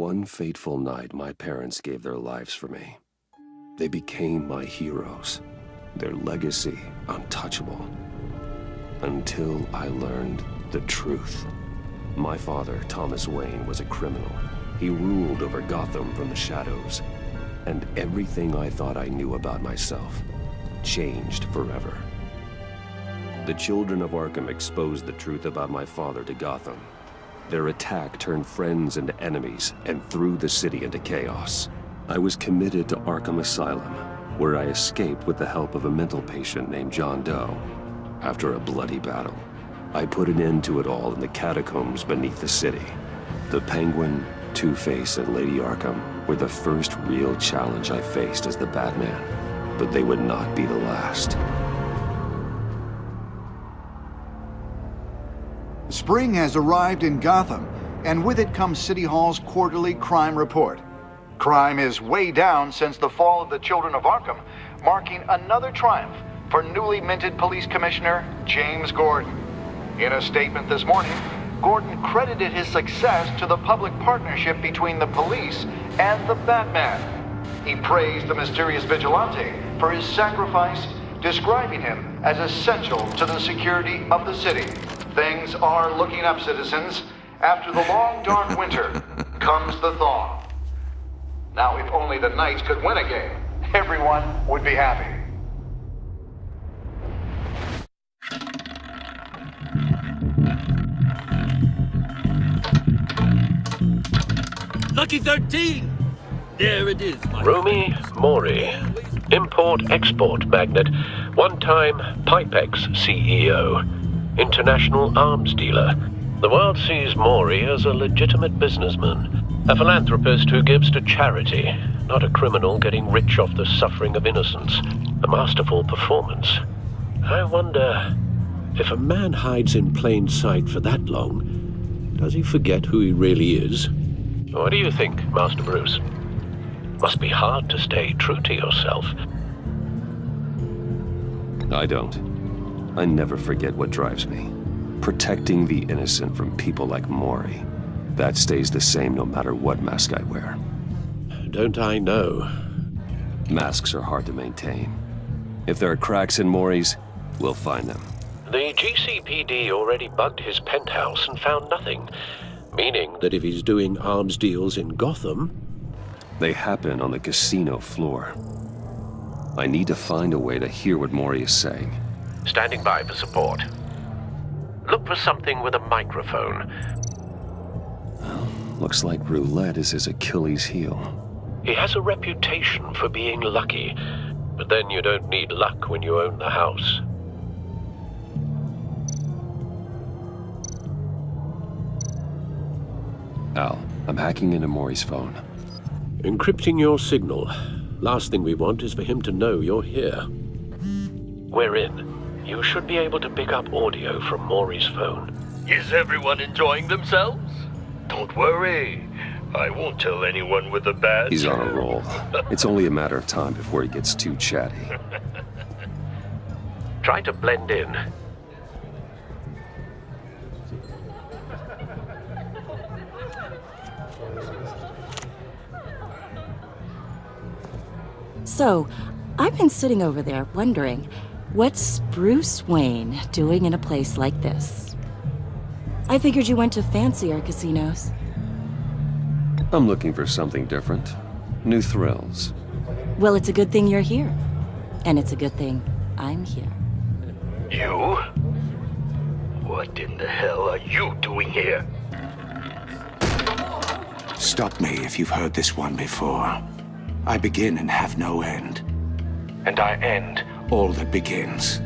One fateful night, my parents gave their lives for me. They became my heroes, their legacy untouchable. Until I learned the truth. My father, Thomas Wayne, was a criminal. He ruled over Gotham from the shadows. And everything I thought I knew about myself changed forever. The children of Arkham exposed the truth about my father to Gotham. Their attack turned friends into enemies and threw the city into chaos. I was committed to Arkham Asylum, where I escaped with the help of a mental patient named John Doe. After a bloody battle, I put an end to it all in the catacombs beneath the city. The Penguin, Two-Face, and Lady Arkham were the first real challenge I faced as the Batman, but they would not be the last. Spring has arrived in Gotham, and with it comes City Hall's quarterly crime report. Crime is way down since the fall of the Children of Arkham, marking another triumph for newly minted Police Commissioner James Gordon. In a statement this morning, Gordon credited his success to the public partnership between the police and the Batman. He praised the mysterious vigilante for his sacrifice, describing him as essential to the security of the city. Things are looking up, citizens. After the long, dark winter comes the thaw. Now, if only the Knights could win a game, everyone would be happy. Lucky 13! There it is, my Rumi Mori, import-export magnate, one-time Pipex CEO, international arms dealer. The world sees Mori as a legitimate businessman, a philanthropist who gives to charity, not a criminal getting rich off the suffering of innocence. A masterful performance. I wonder, if a man hides in plain sight for that long, does he forget who he really is? What do you think, Master Bruce? Must be hard to stay true to yourself. I don't. I never forget what drives me. Protecting the innocent from people like Mori. That stays the same no matter what mask I wear. Don't I know? Masks are hard to maintain. If there are cracks in Mori's, we'll find them. The GCPD already bugged his penthouse and found nothing. Meaning that if he's doing arms deals in Gotham... They happen on the casino floor. I need to find a way to hear what Mori is saying. Standing by for support. Look for something with a microphone. Well, looks like roulette is his Achilles heel. He has a reputation for being lucky, but then you don't need luck when you own the house. Al, I'm hacking into Mori's phone. Encrypting your signal. Last thing we want is for him to know you're here. We're in. You should be able to pick up audio from Mori's phone. Is everyone enjoying themselves? Don't worry. I won't tell anyone with a badge. He's on a roll. It's only a matter of time before he gets too chatty. Try to blend in. So, I've been sitting over there wondering, what's Bruce Wayne doing in a place like this? I figured you went to fancier casinos. I'm looking for something different. New thrills. Well, it's a good thing you're here. And it's a good thing I'm here. You? What in the hell are you doing here? Stop me if you've heard this one before. I begin and have no end. And I end all that begins.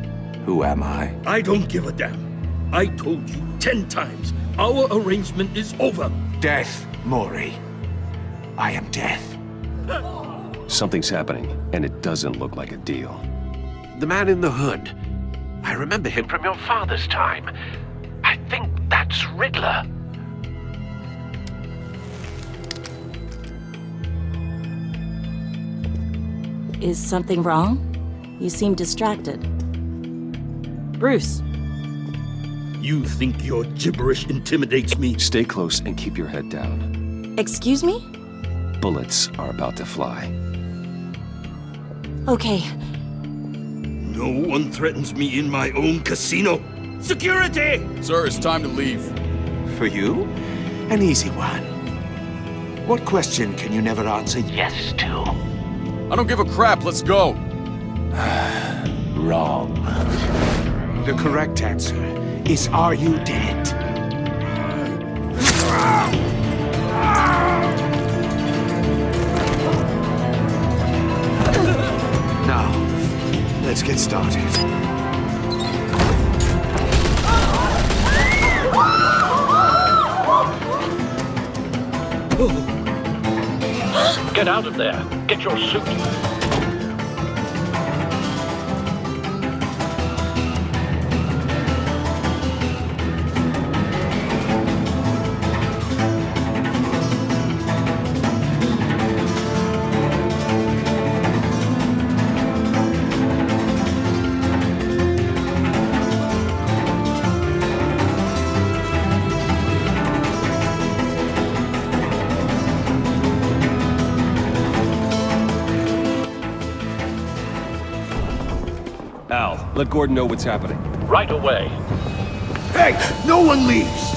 Who am I? I don't give a damn. I told you 10 times. Our arrangement is over. Death, Mori. I am death. Something's happening, and it doesn't look like a deal. The man in the hood. I remember him from your father's time. I think that's Riddler. Is something wrong? You seem distracted. Bruce. You think your gibberish intimidates me? Stay close and keep your head down. Excuse me? Bullets are about to fly. Okay. No one threatens me in my own casino. Security! Sir, it's time to leave. For you? An easy one. What question can you never answer yes to? I don't give a crap, let's go. Wrong. The correct answer is, are you dead? Now, let's get started. Get out of there. Get your suit. Al, let Gordon know what's happening. Right away. Hey, no one leaves!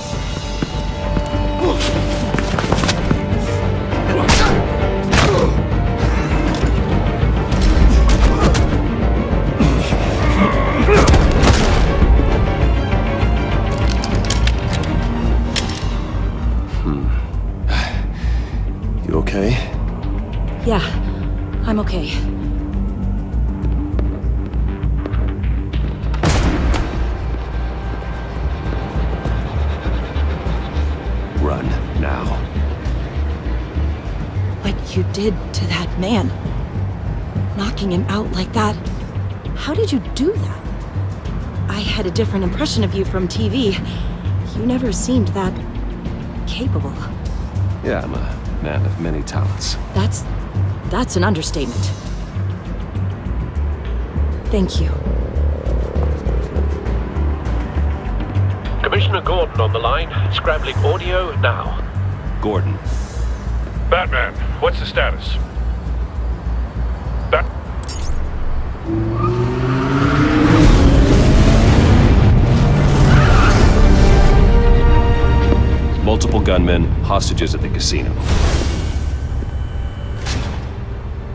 You okay? Yeah, I'm okay. Run, now. What you did to that man. Knocking him out like that. How did you do that? I had a different impression of you from TV. You never seemed that capable. Yeah, I'm a man of many talents. That's an understatement. Thank you. Commissioner Gordon on the line. Scrambling audio now. Gordon. Batman, what's the status? Multiple gunmen, hostages at the casino.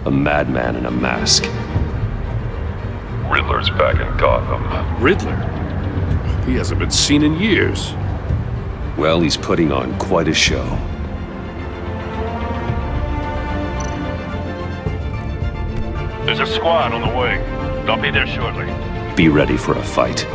A madman in a mask. Riddler's back in Gotham. Riddler? He hasn't been seen in years. Well, he's putting on quite a show. There's a squad on the way. They'll be there shortly. Be ready for a fight.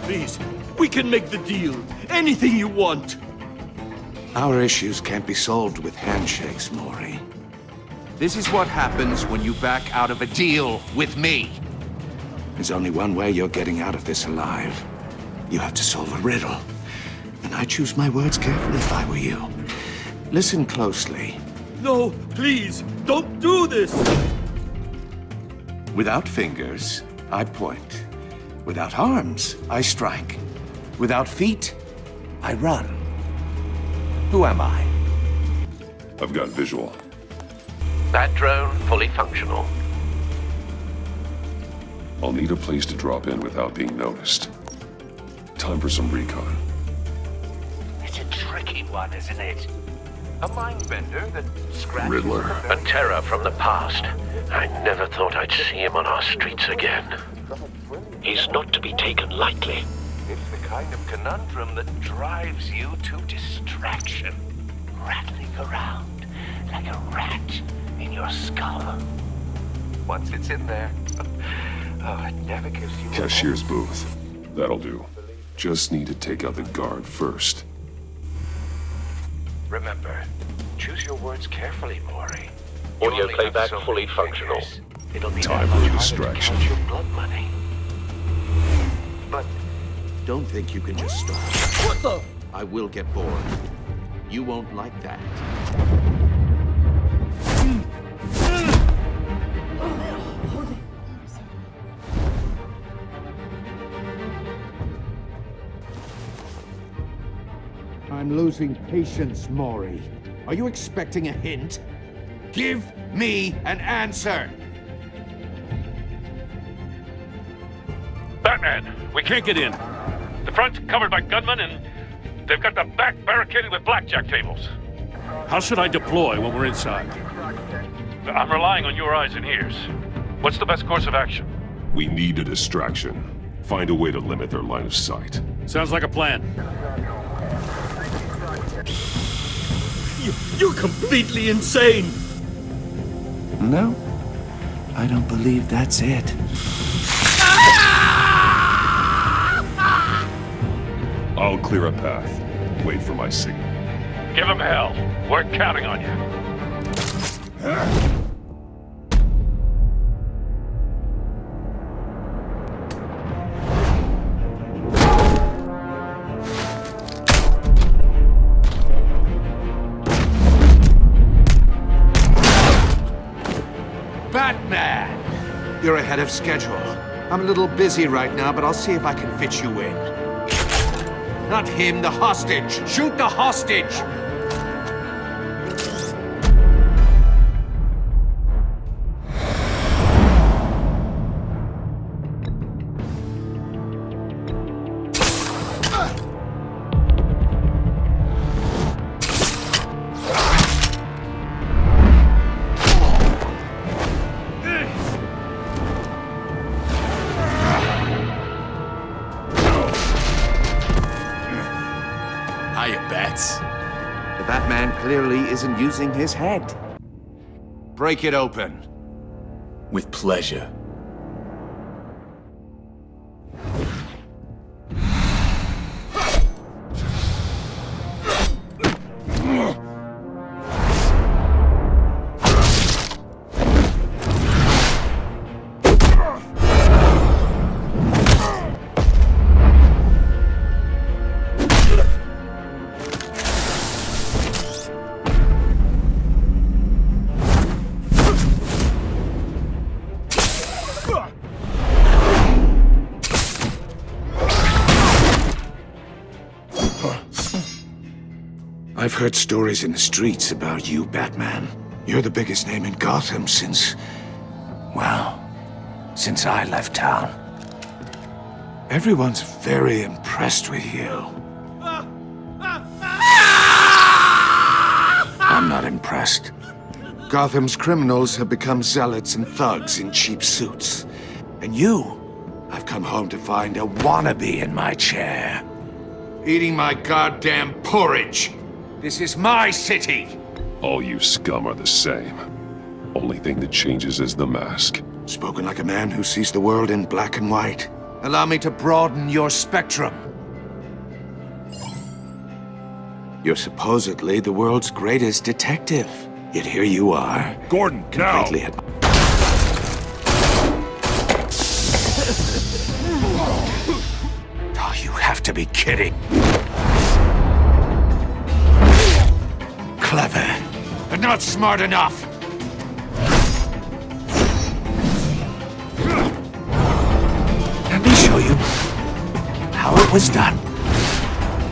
Please, we can make the deal. Anything you want. Our issues can't be solved with handshakes, Maury. This is what happens when you back out of a deal with me. There's only one way you're getting out of this alive. You have to solve a riddle. And I choose my words carefully if I were you. Listen closely. No, please, don't do this! Without fingers, I point. Without arms, I strike. Without feet, I run. Who am I? I've got visual. That drone fully functional. I'll need a place to drop in without being noticed. Time for some recon. It's a tricky one, isn't it? A mind bender that scratches Riddler. the A terror from the past. I never thought I'd see him on our streets again. He's not to be taken lightly. It's the kind of conundrum that drives you to distraction. Rattling around like a rat in your skull. Once it's in there, oh, it never gives you... Cashier's booth. That'll do. Just need to take out the guard first. Remember, choose your words carefully, Maury. Audio You only have playback so many fully functional. fingers. It'll be Time that for a much harder to distraction. count your blood money. But don't think you can just stop. What the? I will get bored. You won't like that. I'm losing patience, Maury. Are you expecting a hint? Give me an answer! Batman, we can't get in. The front's covered by gunmen, and they've got the back barricaded with blackjack tables. How should I deploy when we're inside? I'm relying on your eyes and ears. What's the best course of action? We need a distraction. Find a way to limit their line of sight. Sounds like a plan. You're completely insane! No, I don't believe that's it. I'll clear a path. Wait for my signal. Give him hell. We're counting on you. Batman! You're ahead of schedule. I'm a little busy right now, but I'll see if I can fit you in. Not him, the hostage! Shoot the hostage! Hiya, Bats. The Batman clearly isn't using his head. Break it open. With pleasure. I've heard stories in the streets about you, Batman. You're the biggest name in Gotham since... well, since I left town. Everyone's very impressed with you. I'm not impressed. Gotham's criminals have become zealots and thugs in cheap suits. And you, I've come home to find a wannabe in my chair. Eating my goddamn porridge. This is my city! All you scum are the same. Only thing that changes is the mask. Spoken like a man who sees the world in black and white. Allow me to broaden your spectrum. You're supposedly the world's greatest detective. Yet here you are. Gordon, now! Completely at... Oh, you have to be kidding. Clever, but not smart enough. Let me show you how it was done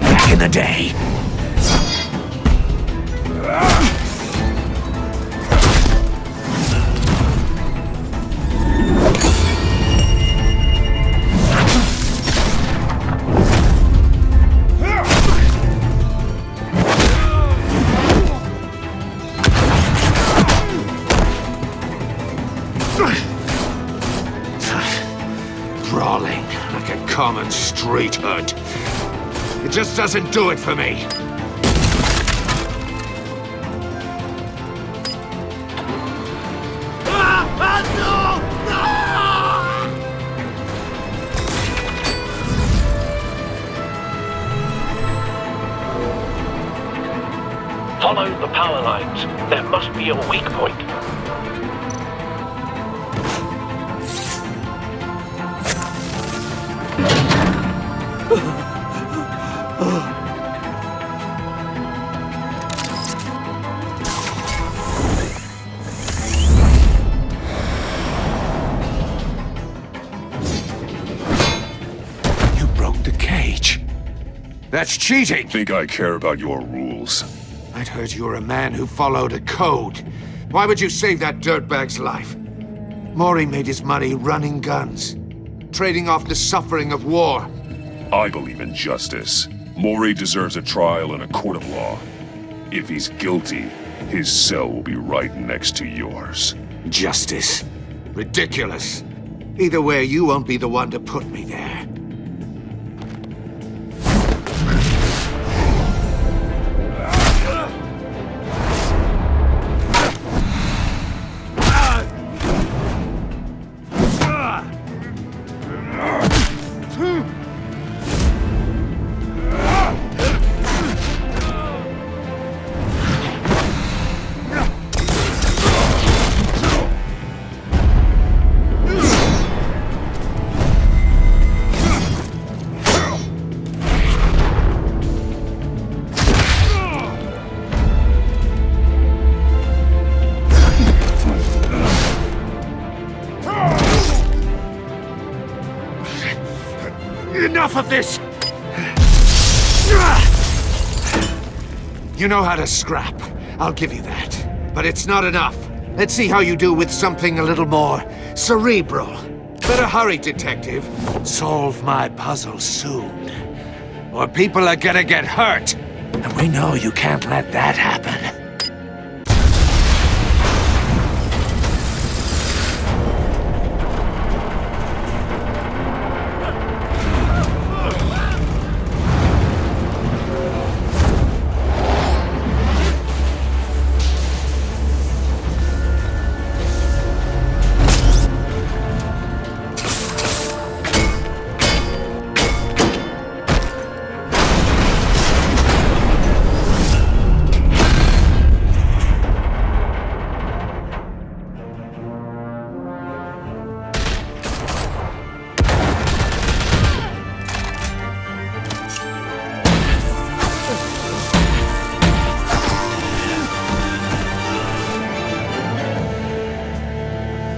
back in the day. common street hood. It just doesn't do it for me. Follow the power lines. There must be a weak point. You broke the cage. That's cheating! Think I care about your rules? I'd heard you were a man who followed a code. Why would you save that dirtbag's life? Maury made his money running guns, trading off the suffering of war. I believe in justice. Maury deserves a trial in a court of law. If he's guilty, his cell will be right next to yours. Justice? Ridiculous. Either way, you won't be the one to put me there. Enough of this! You know how to scrap. I'll give you that. But it's not enough. Let's see how you do with something a little more cerebral. Better hurry, detective. Solve my puzzle soon. Or people are gonna get hurt. And we know you can't let that happen.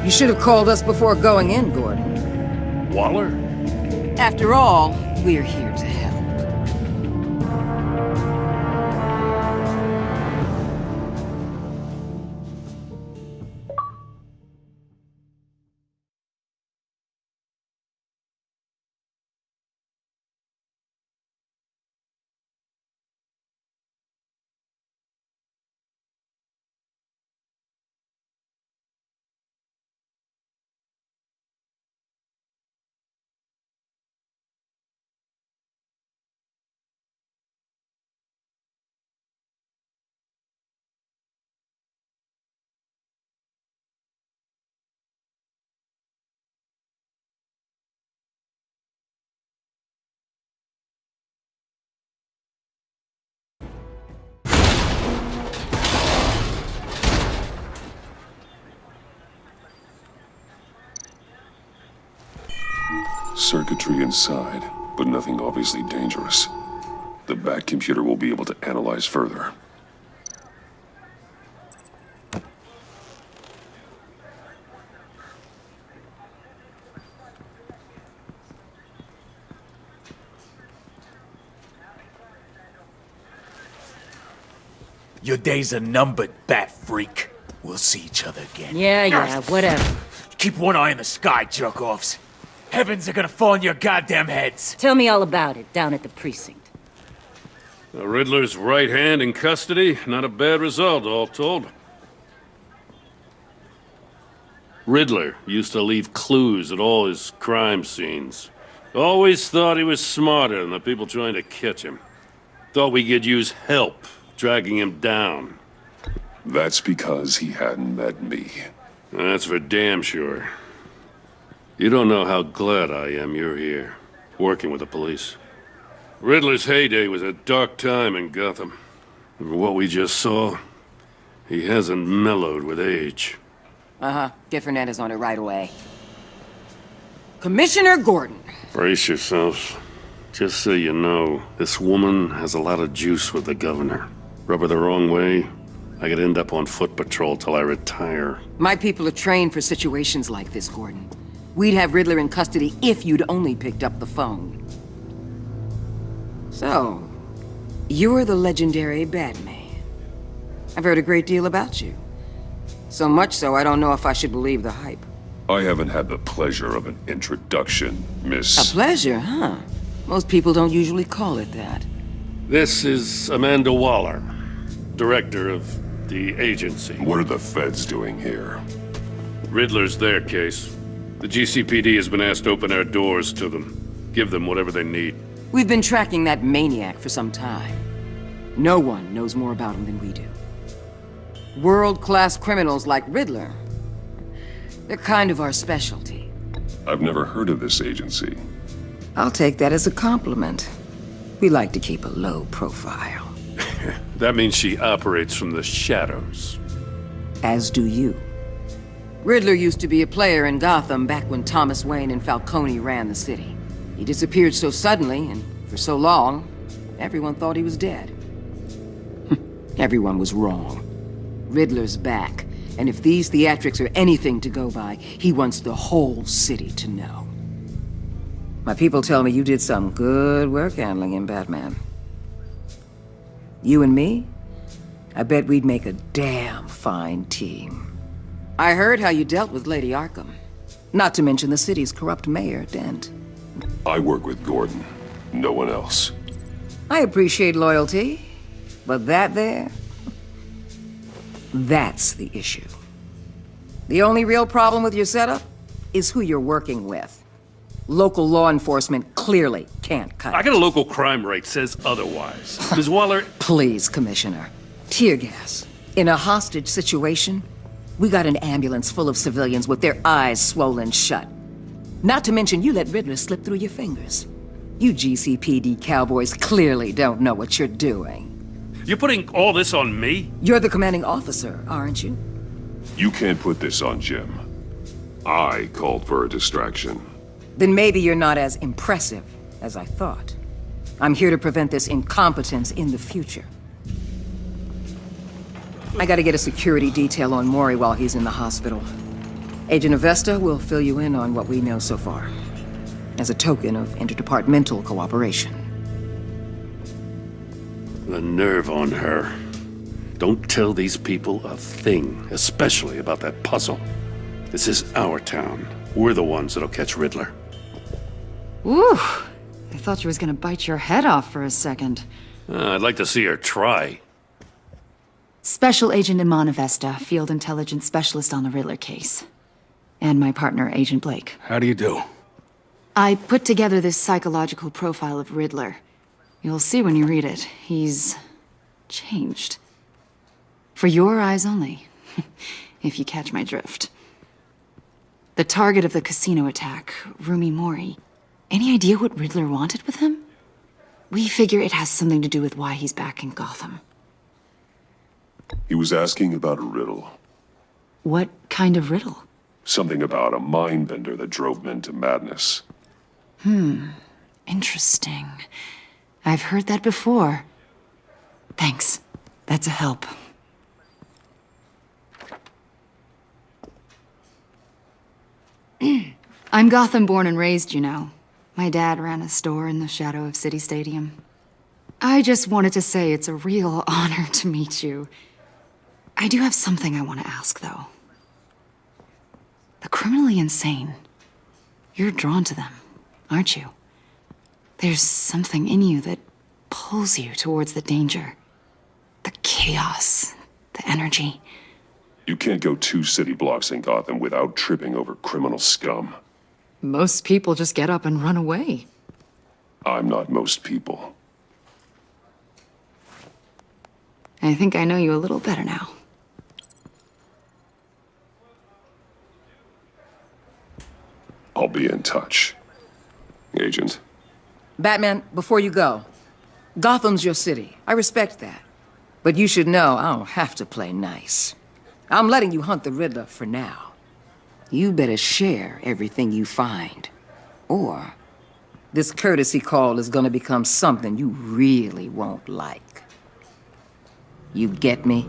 You should have called us before going in, Gordon. Waller? After all, we're here to help. Circuitry inside, but nothing obviously dangerous. The back computer will be able to analyze further. Your days are numbered, bat freak. We'll see each other again. Yeah, whatever. Keep one eye in the sky, jerk-offs. Heavens are gonna fall on your goddamn heads. Tell me all about it down at the precinct. The Riddler's right hand in custody. Not a bad result, all told. Riddler used to leave clues at all his crime scenes. Always thought he was smarter than the people trying to catch him. Thought we could use help dragging him down. That's because he hadn't met me. That's for damn sure. You don't know how glad I am you're here, working with the police. Riddler's heyday was a dark time in Gotham. And for what we just saw, he hasn't mellowed with age. Uh-huh. Get Fernandez on it right away. Commissioner Gordon. Brace yourselves. Just so you know, this woman has a lot of juice with the governor. Rub her the wrong way, I could end up on foot patrol till I retire. My people are trained for situations like this, Gordon. We'd have Riddler in custody if you'd only picked up the phone. So, you're the legendary Batman. I've heard a great deal about you. So much so, I don't know if I should believe the hype. I haven't had the pleasure of an introduction, Miss... A pleasure, huh? Most people don't usually call it that. This is Amanda Waller, director of the agency. What are the feds doing here? Riddler's their case. The GCPD has been asked to open our doors to them. Give them whatever they need. We've been tracking that maniac for some time. No one knows more about him than we do. World-class criminals like Riddler. They're kind of our specialty. I've never heard of this agency. I'll take that as a compliment. We like to keep a low profile. That means she operates from the shadows. As do you. Riddler used to be a player in Gotham back when Thomas Wayne and Falcone ran the city. He disappeared so suddenly and for so long, everyone thought he was dead. Everyone was wrong. Riddler's back, and if these theatrics are anything to go by, he wants the whole city to know. My people tell me you did some good work handling him, Batman. You and me? I bet we'd make a damn fine team. I heard how you dealt with Lady Arkham. Not to mention the city's corrupt mayor, Dent. I work with Gordon. No one else. I appreciate loyalty, but that there... that's the issue. The only real problem with your setup is who you're working with. Local law enforcement clearly can't cut it. I got a local crime rate says otherwise. Ms. Waller... Please, Commissioner. Tear gas. In a hostage situation, we got an ambulance full of civilians with their eyes swollen shut. Not to mention you let Riddler slip through your fingers. You GCPD cowboys clearly don't know what you're doing. You're putting all this on me? You're the commanding officer, aren't you? You can't put this on Jim. I called for a distraction. Then maybe you're not as impressive as I thought. I'm here to prevent this incompetence in the future. I gotta get a security detail on Maury while he's in the hospital. Agent Avesta will fill you in on what we know so far, as a token of interdepartmental cooperation. The nerve on her. Don't tell these people a thing, especially about that puzzle. This is our town. We're the ones that'll catch Riddler. Ooh, I thought you was gonna bite your head off for a second. I'd like to see her try. Special Agent Iman Avesta, Field Intelligence Specialist on the Riddler case. And my partner, Agent Blake. How do you do? I put together this psychological profile of Riddler. You'll see when you read it. He's... changed. For your eyes only, if you catch my drift. The target of the casino attack, Rumi Mori. Any idea what Riddler wanted with him? We figure it has something to do with why he's back in Gotham. He was asking about a riddle. What kind of riddle? Something about a mind bender that drove men to madness. Interesting. I've heard that before. Thanks. That's a help. I'm Gotham born and raised, you know. My dad ran a store in the shadow of City Stadium. I just wanted to say it's a real honor to meet you. I do have something I want to ask, though. The criminally insane. You're drawn to them, aren't you? There's something in you that pulls you towards the danger. The chaos, the energy. You can't go 2 city blocks in Gotham without tripping over criminal scum. Most people just get up and run away. I'm not most people. I think I know you a little better now. I'll be in touch. Agent. Batman, before you go, Gotham's your city. I respect that. But you should know I don't have to play nice. I'm letting you hunt the Riddler for now. You better share everything you find. Or this courtesy call is gonna become something you really won't like. You get me?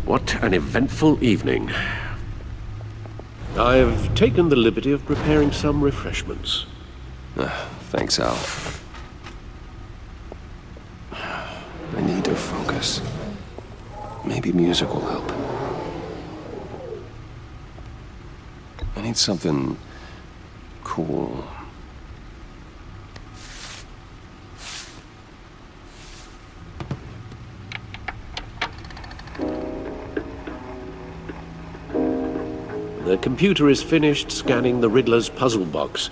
What an eventful evening. I've taken the liberty of preparing some refreshments. Thanks, Al. I need to focus. Maybe music will help. I need something cool. The computer is finished scanning the Riddler's puzzle box.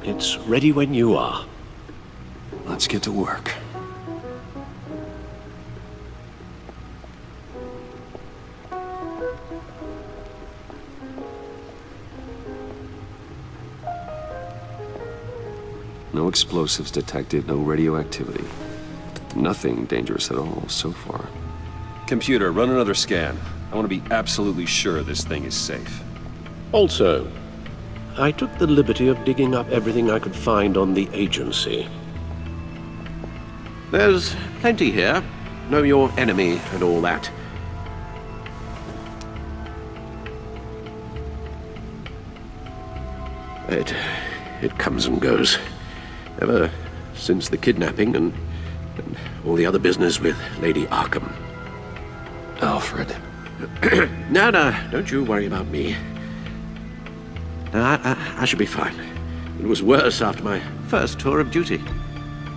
It's ready when you are. Let's get to work. No explosives detected, no radioactivity. Nothing dangerous at all so far. Computer, run another scan. I want to be absolutely sure this thing is safe. Also, I took the liberty of digging up everything I could find on the agency. There's plenty here. Know your enemy and all that. It comes and goes. Ever since the kidnapping and all the other business with Lady Arkham. Alfred. No, don't you worry about me. No, I should be fine. It was worse after my first tour of duty.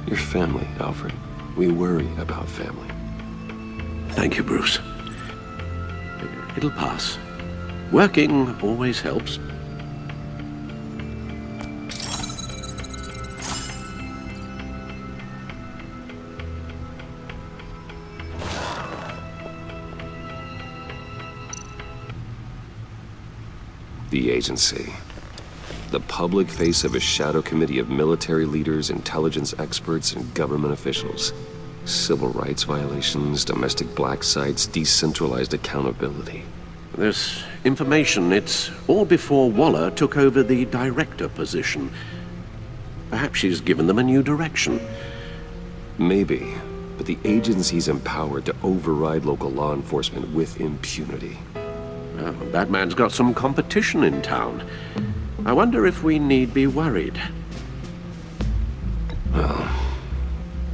Your family, Alfred. We worry about family. Thank you, Bruce. It'll pass. Working always helps. The agency. The public face of a shadow committee of military leaders, intelligence experts, and government officials. Civil rights violations, domestic black sites, decentralized accountability. This information, it's all before Waller took over the director position. Perhaps she's given them a new direction. Maybe, but the agency's empowered to override local law enforcement with impunity. Well, Batman's got some competition in town. I wonder if we need be worried. Well,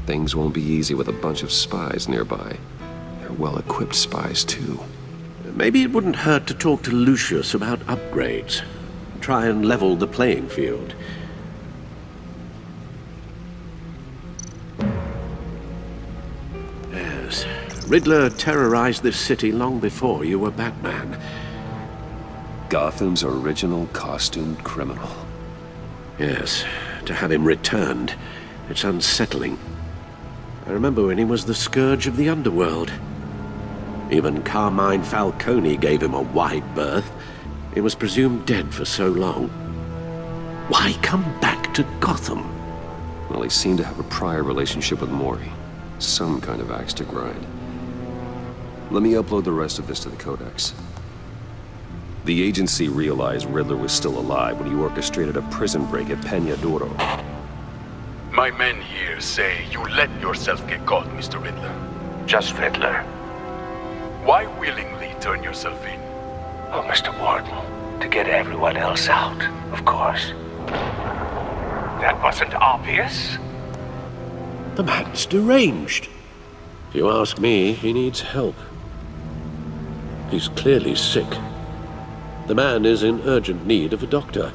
things won't be easy with a bunch of spies nearby. They're well-equipped spies, too. Maybe it wouldn't hurt to talk to Lucius about upgrades. Try and level the playing field. Yes, Riddler terrorized this city long before you were Batman. Gotham's original costumed criminal. Yes, to have him returned, it's unsettling. I remember when he was the scourge of the underworld. Even Carmine Falcone gave him a wide berth. He was presumed dead for so long. Why come back to Gotham? Well, he seemed to have a prior relationship with Mori. Some kind of axe to grind. Let me upload the rest of this to the Codex. The agency realized Riddler was still alive when he orchestrated a prison break at Peña Duro. My men here say you let yourself get caught, Mr. Riddler. Just Riddler. Why willingly turn yourself in? Oh, Mr. Warden, to get everyone else out, of course. That wasn't obvious. The man's deranged. If you ask me, he needs help. He's clearly sick. The man is in urgent need of a doctor.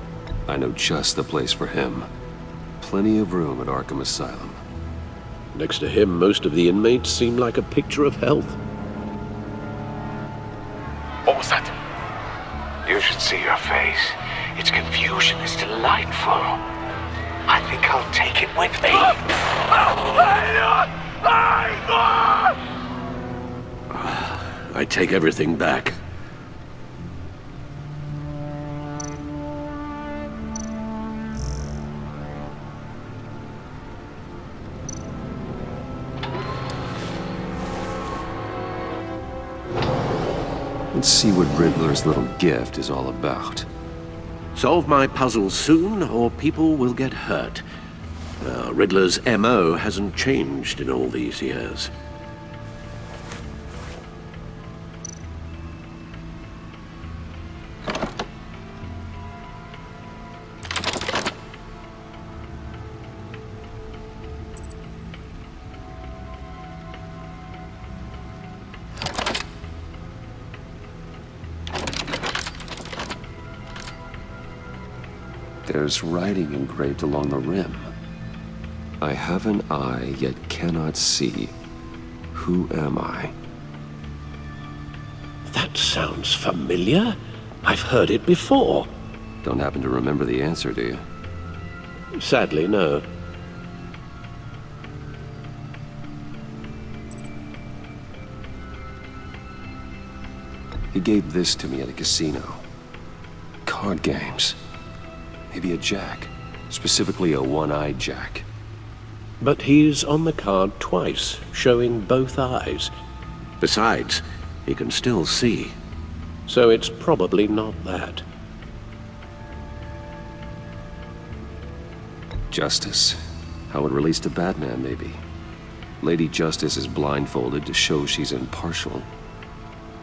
I know just the place for him. Plenty of room at Arkham Asylum. Next to him, most of the inmates seem like a picture of health. What was that? You should see your face. Its confusion is delightful. I think I'll take it with me. I take everything back. Let's see what Riddler's little gift is all about. Solve my puzzle soon, or people will get hurt. Riddler's MO hasn't changed in all these years. There's writing engraved along the rim. I have an eye, yet cannot see. Who am I? That sounds familiar. I've heard it before. Don't happen to remember the answer, do you? Sadly, no. He gave this to me at a casino. Card games. Maybe a jack. Specifically a one-eyed jack. But he's on the card twice, showing both eyes. Besides, he can still see. So it's probably not that. Justice. How it relates to Batman, maybe. Lady Justice is blindfolded to show she's impartial.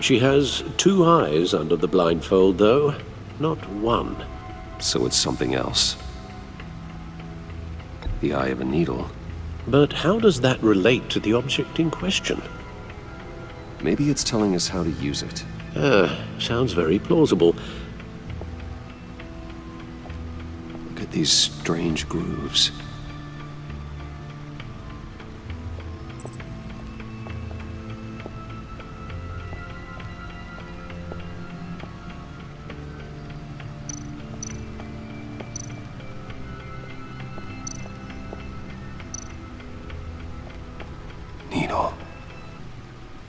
She has two eyes under the blindfold, though, not one. So it's something else. The eye of a needle. But how does that relate to the object in question? Maybe it's telling us how to use it. Sounds very plausible. Look at these strange grooves. Needle.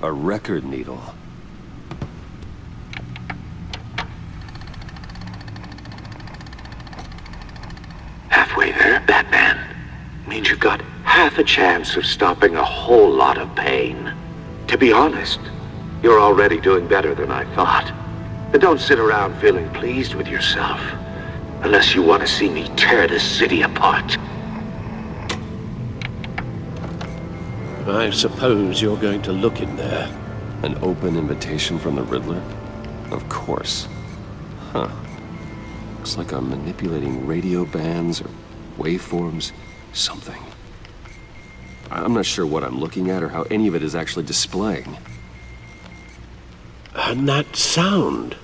A record needle. Halfway there, Batman. Means you've got half a chance of stopping a whole lot of pain. To be honest, you're already doing better than I thought. And don't sit around feeling pleased with yourself. Unless you want to see me tear this city apart. I suppose you're going to look in there. An open invitation from the Riddler? Of course. Huh. Looks like I'm manipulating radio bands or waveforms. Something. I'm not sure what I'm looking at or how any of it is actually displaying. And that sound.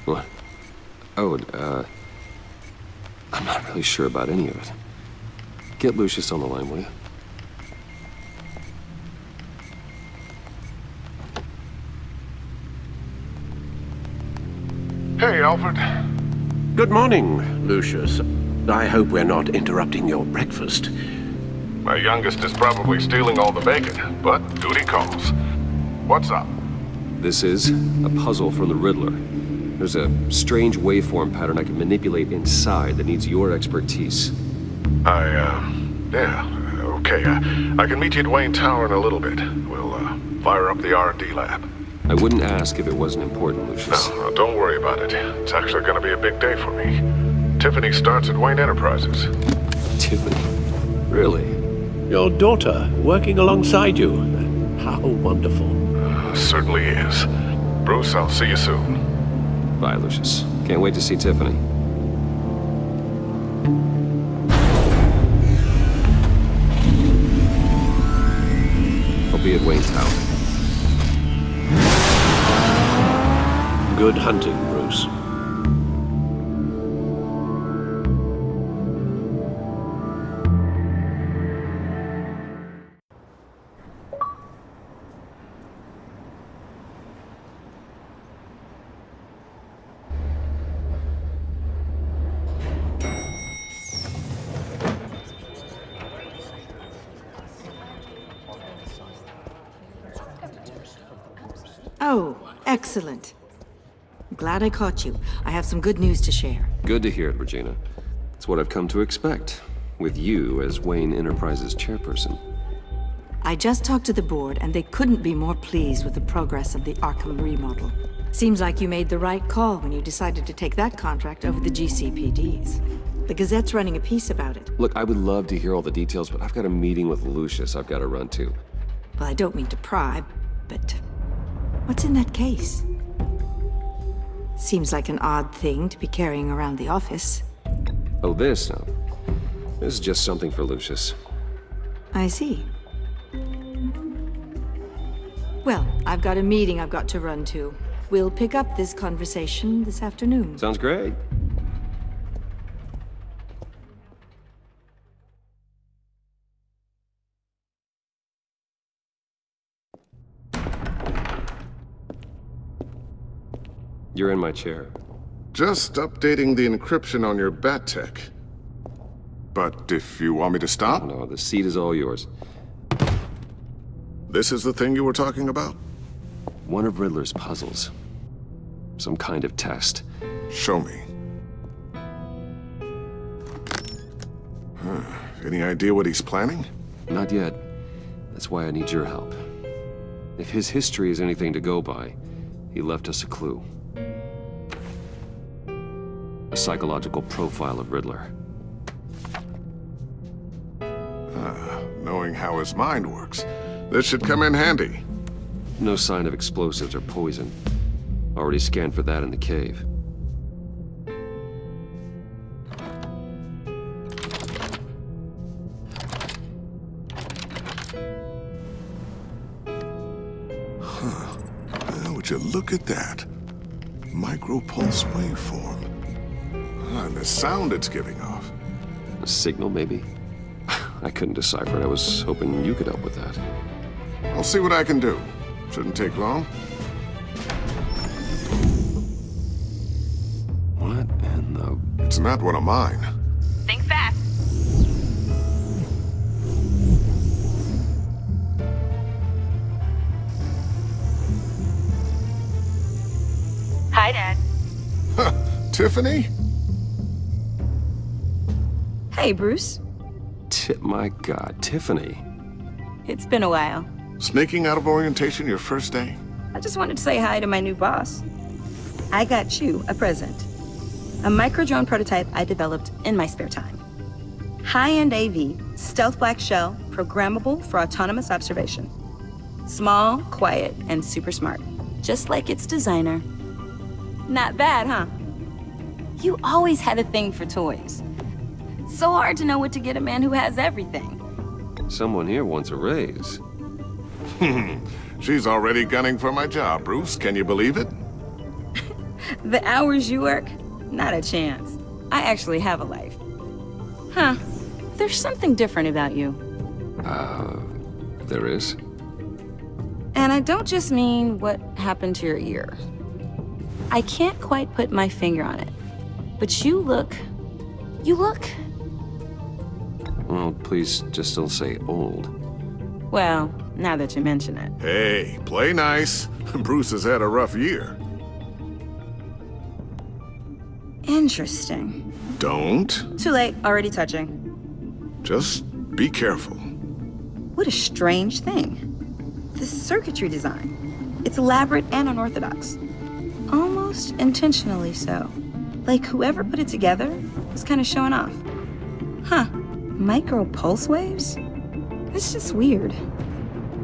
What? Oh, I'm not really sure about any of it. Get Lucius on the line, will you? Hey, Alfred. Good morning, Lucius. I hope we're not interrupting your breakfast. My youngest is probably stealing all the bacon, but duty calls. What's up? This is a puzzle from the Riddler. There's a strange waveform pattern I can manipulate inside that needs your expertise. Yeah, okay. I can meet you at Wayne Tower in a little bit. We'll, fire up the R&D lab. I wouldn't ask if it wasn't important, Lucius. No, don't worry about it. It's actually gonna be a big day for me. Tiffany starts at Wayne Enterprises. Tiffany? Really? Your daughter working alongside you. How wonderful. Certainly is. Bruce, I'll see you soon. Bye, Lucius. Can't wait to see Tiffany. I'll be at Wayne Tower. Good hunting, Bruce. Oh, excellent. I'm glad I caught you. I have some good news to share. Good to hear it, Regina. It's what I've come to expect, with you as Wayne Enterprises chairperson. I just talked to the board, and they couldn't be more pleased with the progress of the Arkham remodel. Seems like you made the right call when you decided to take that contract over the GCPD's. The Gazette's running a piece about it. Look, I would love to hear all the details, but I've got a meeting with Lucius I've got to run to. Well, I don't mean to pry, but what's in that case? Seems like an odd thing to be carrying around the office. Oh, this? No. This is just something for Lucius. I see. Well, I've got a meeting I've got to run to. We'll pick up this conversation this afternoon. Sounds great. You're in my chair. Just updating the encryption on your bat tech. But if you want me to stop? No, the seat is all yours. This is the thing you were talking about? One of Riddler's puzzles. Some kind of test. Show me. Any idea what he's planning? Not yet. That's why I need your help. If his history is anything to go by, he left us a clue. A psychological profile of Riddler. Knowing how his mind works, this should come in handy. No sign of explosives or poison. Already scanned for that in the cave. Would you look at that? Micropulse waveform. And the sound it's giving off. A signal, maybe? I couldn't decipher it. I was hoping you could help with that. I'll see what I can do. Shouldn't take long. What in the... It's not one of mine. Think fast. Hi, Dad. Tiffany? Hey, Bruce. My God, Tiffany. It's been a while. Sneaking out of orientation your first day? I just wanted to say hi to my new boss. I got you a present. A micro-drone prototype I developed in my spare time. High-end AV, stealth black shell, programmable for autonomous observation. Small, quiet, and super smart. Just like its designer. Not bad, huh? You always had a thing for toys. It's so hard to know what to get a man who has everything. Someone here wants a raise. She's already gunning for my job, Bruce. Can you believe it? The hours you work? Not a chance. I actually have a life. Huh. There's something different about you. There is? And I don't just mean what happened to your ear. I can't quite put my finger on it. But you look... Well, please just don't say old. Well, now that you mention it. Hey, play nice. Bruce has had a rough year. Interesting. Don't. Too late, already touching. Just be careful. What a strange thing. The circuitry design. It's elaborate and unorthodox. Almost intentionally so. Like whoever put it together was kind of showing off. Huh. Micro pulse waves? It's just weird.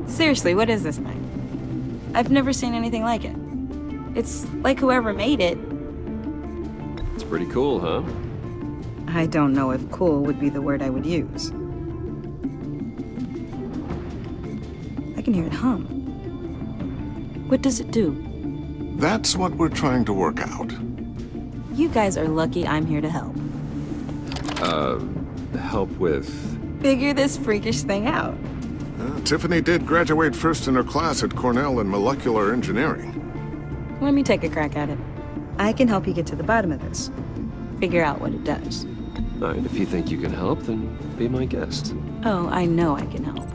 Seriously, what is this thing? I've never seen anything like it. It's like whoever made it. It's pretty cool, huh? I don't know if cool would be the word I would use. I can hear it hum. What does it do? That's what we're trying to work out. You guys are lucky I'm here to help. Help with... Figure this freakish thing out. Tiffany did graduate first in her class at Cornell in molecular engineering. Let me take a crack at it. I can help you get to the bottom of this. Figure out what it does. All right, if you think you can help, then be my guest. Oh, I know I can help.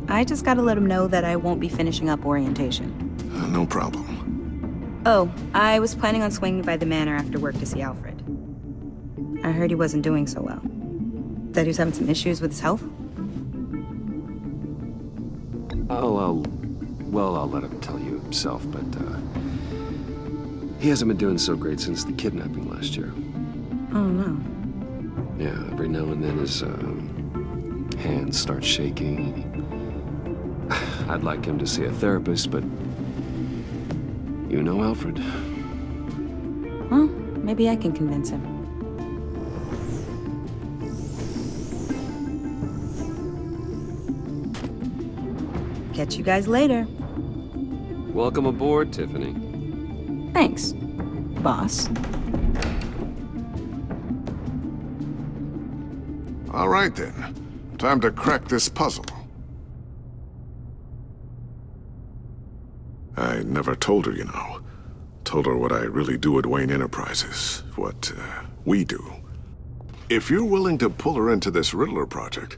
I just gotta let him know that I won't be finishing up orientation. No problem. Oh, I was planning on swinging by the manor after work to see Alfred. I heard he wasn't doing so well. That he was having some issues with his health? I'll let him tell you himself, but, he hasn't been doing so great since the kidnapping last year. Oh, no. Yeah, every now and then his, hands start shaking. I'd like him to see a therapist, but you know Alfred. Well, maybe I can convince him. Catch you guys later. Welcome aboard, Tiffany. Thanks, boss. All right then. Time to crack this puzzle. I never told her, you know. Told her what I really do at Wayne Enterprises. What, we do. If you're willing to pull her into this Riddler project,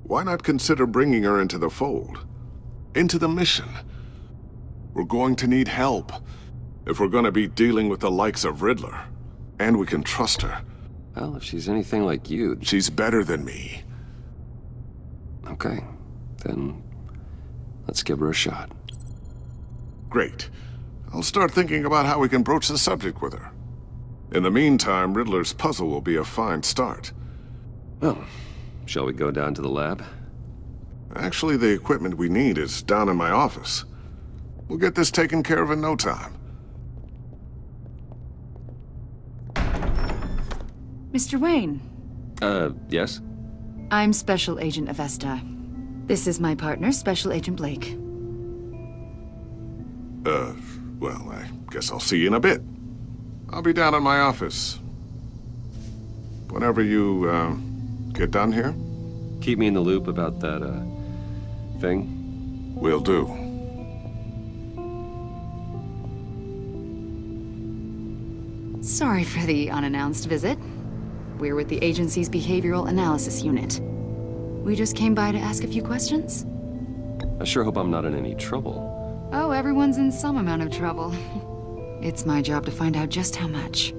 why not consider bringing her into the fold? Into the mission? We're going to need help if we're going to be dealing with the likes of Riddler. And we can trust her. Well, if she's anything like you... She's better than me. Okay, then let's give her a shot. Great. I'll start thinking about how we can broach the subject with her. In the meantime, Riddler's puzzle will be a fine start. Well, shall we go down to the lab? Actually, the equipment we need is down in my office. We'll get this taken care of in no time. Mr. Wayne. Yes? I'm Special Agent Avesta. This is my partner, Special Agent Blake. Well, I guess I'll see you in a bit. I'll be down in my office. Whenever you, get done here? Keep me in the loop about that, thing? Will do. Sorry for the unannounced visit. We're with the agency's Behavioral Analysis Unit. We just came by to ask a few questions. I sure hope I'm not in any trouble. Oh, everyone's in some amount of trouble. It's my job to find out just how much.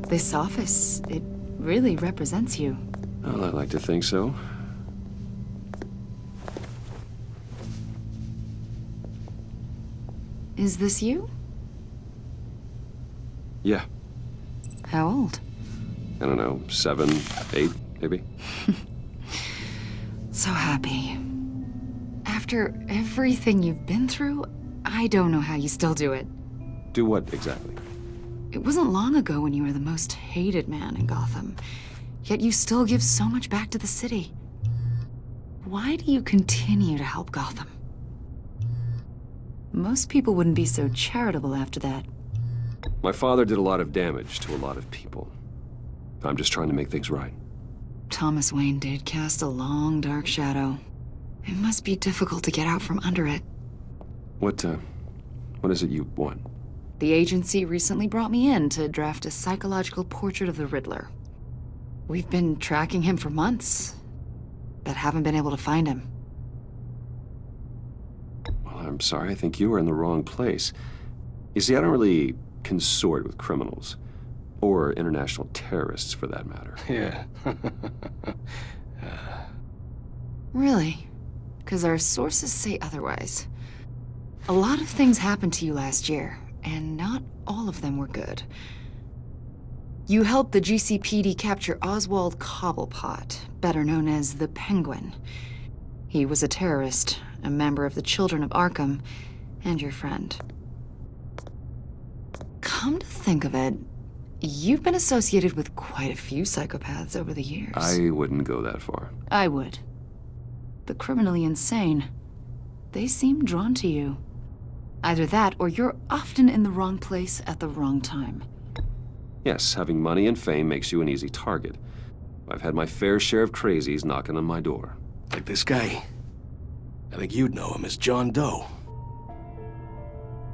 This office, it really represents you. Well, I like to think so. Is this you? Yeah. How old? I don't know, 7, 8, maybe? So happy. After everything you've been through, I don't know how you still do it. Do what, exactly? It wasn't long ago when you were the most hated man in Gotham, yet you still give so much back to the city. Why do you continue to help Gotham? Most people wouldn't be so charitable after that. My father did a lot of damage to a lot of people. I'm just trying to make things right. Thomas Wayne did cast a long, dark shadow. It must be difficult to get out from under it. What is it you want? The agency recently brought me in to draft a psychological portrait of the Riddler. We've been tracking him for months, but haven't been able to find him. Well, I'm sorry, I think you were in the wrong place. You see, I don't really consort with criminals. Or international terrorists, for that matter. Yeah. Really? Because our sources say otherwise. A lot of things happened to you last year, and not all of them were good. You helped the GCPD capture Oswald Cobblepot, better known as the Penguin. He was a terrorist, a member of the Children of Arkham, and your friend. Come to think of it, you've been associated with quite a few psychopaths over the years. I wouldn't go that far. I would. The criminally insane. They seem drawn to you. Either that, or you're often in the wrong place at the wrong time. Yes, having money and fame makes you an easy target. I've had my fair share of crazies knocking on my door. Like this guy. I think you'd know him as John Doe.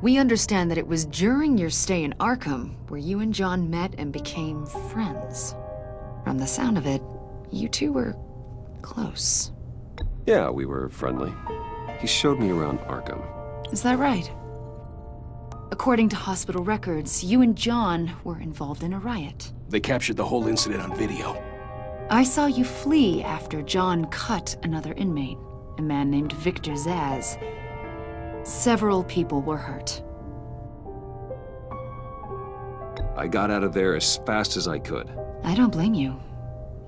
We understand that it was during your stay in Arkham where you and John met and became friends. From the sound of it, you two were close. Yeah, we were friendly. He showed me around Arkham. Is that right? According to hospital records, you and John were involved in a riot. They captured the whole incident on video. I saw you flee after John cut another inmate, a man named Victor Zaz. Several people were hurt. I got out of there as fast as I could. I don't blame you.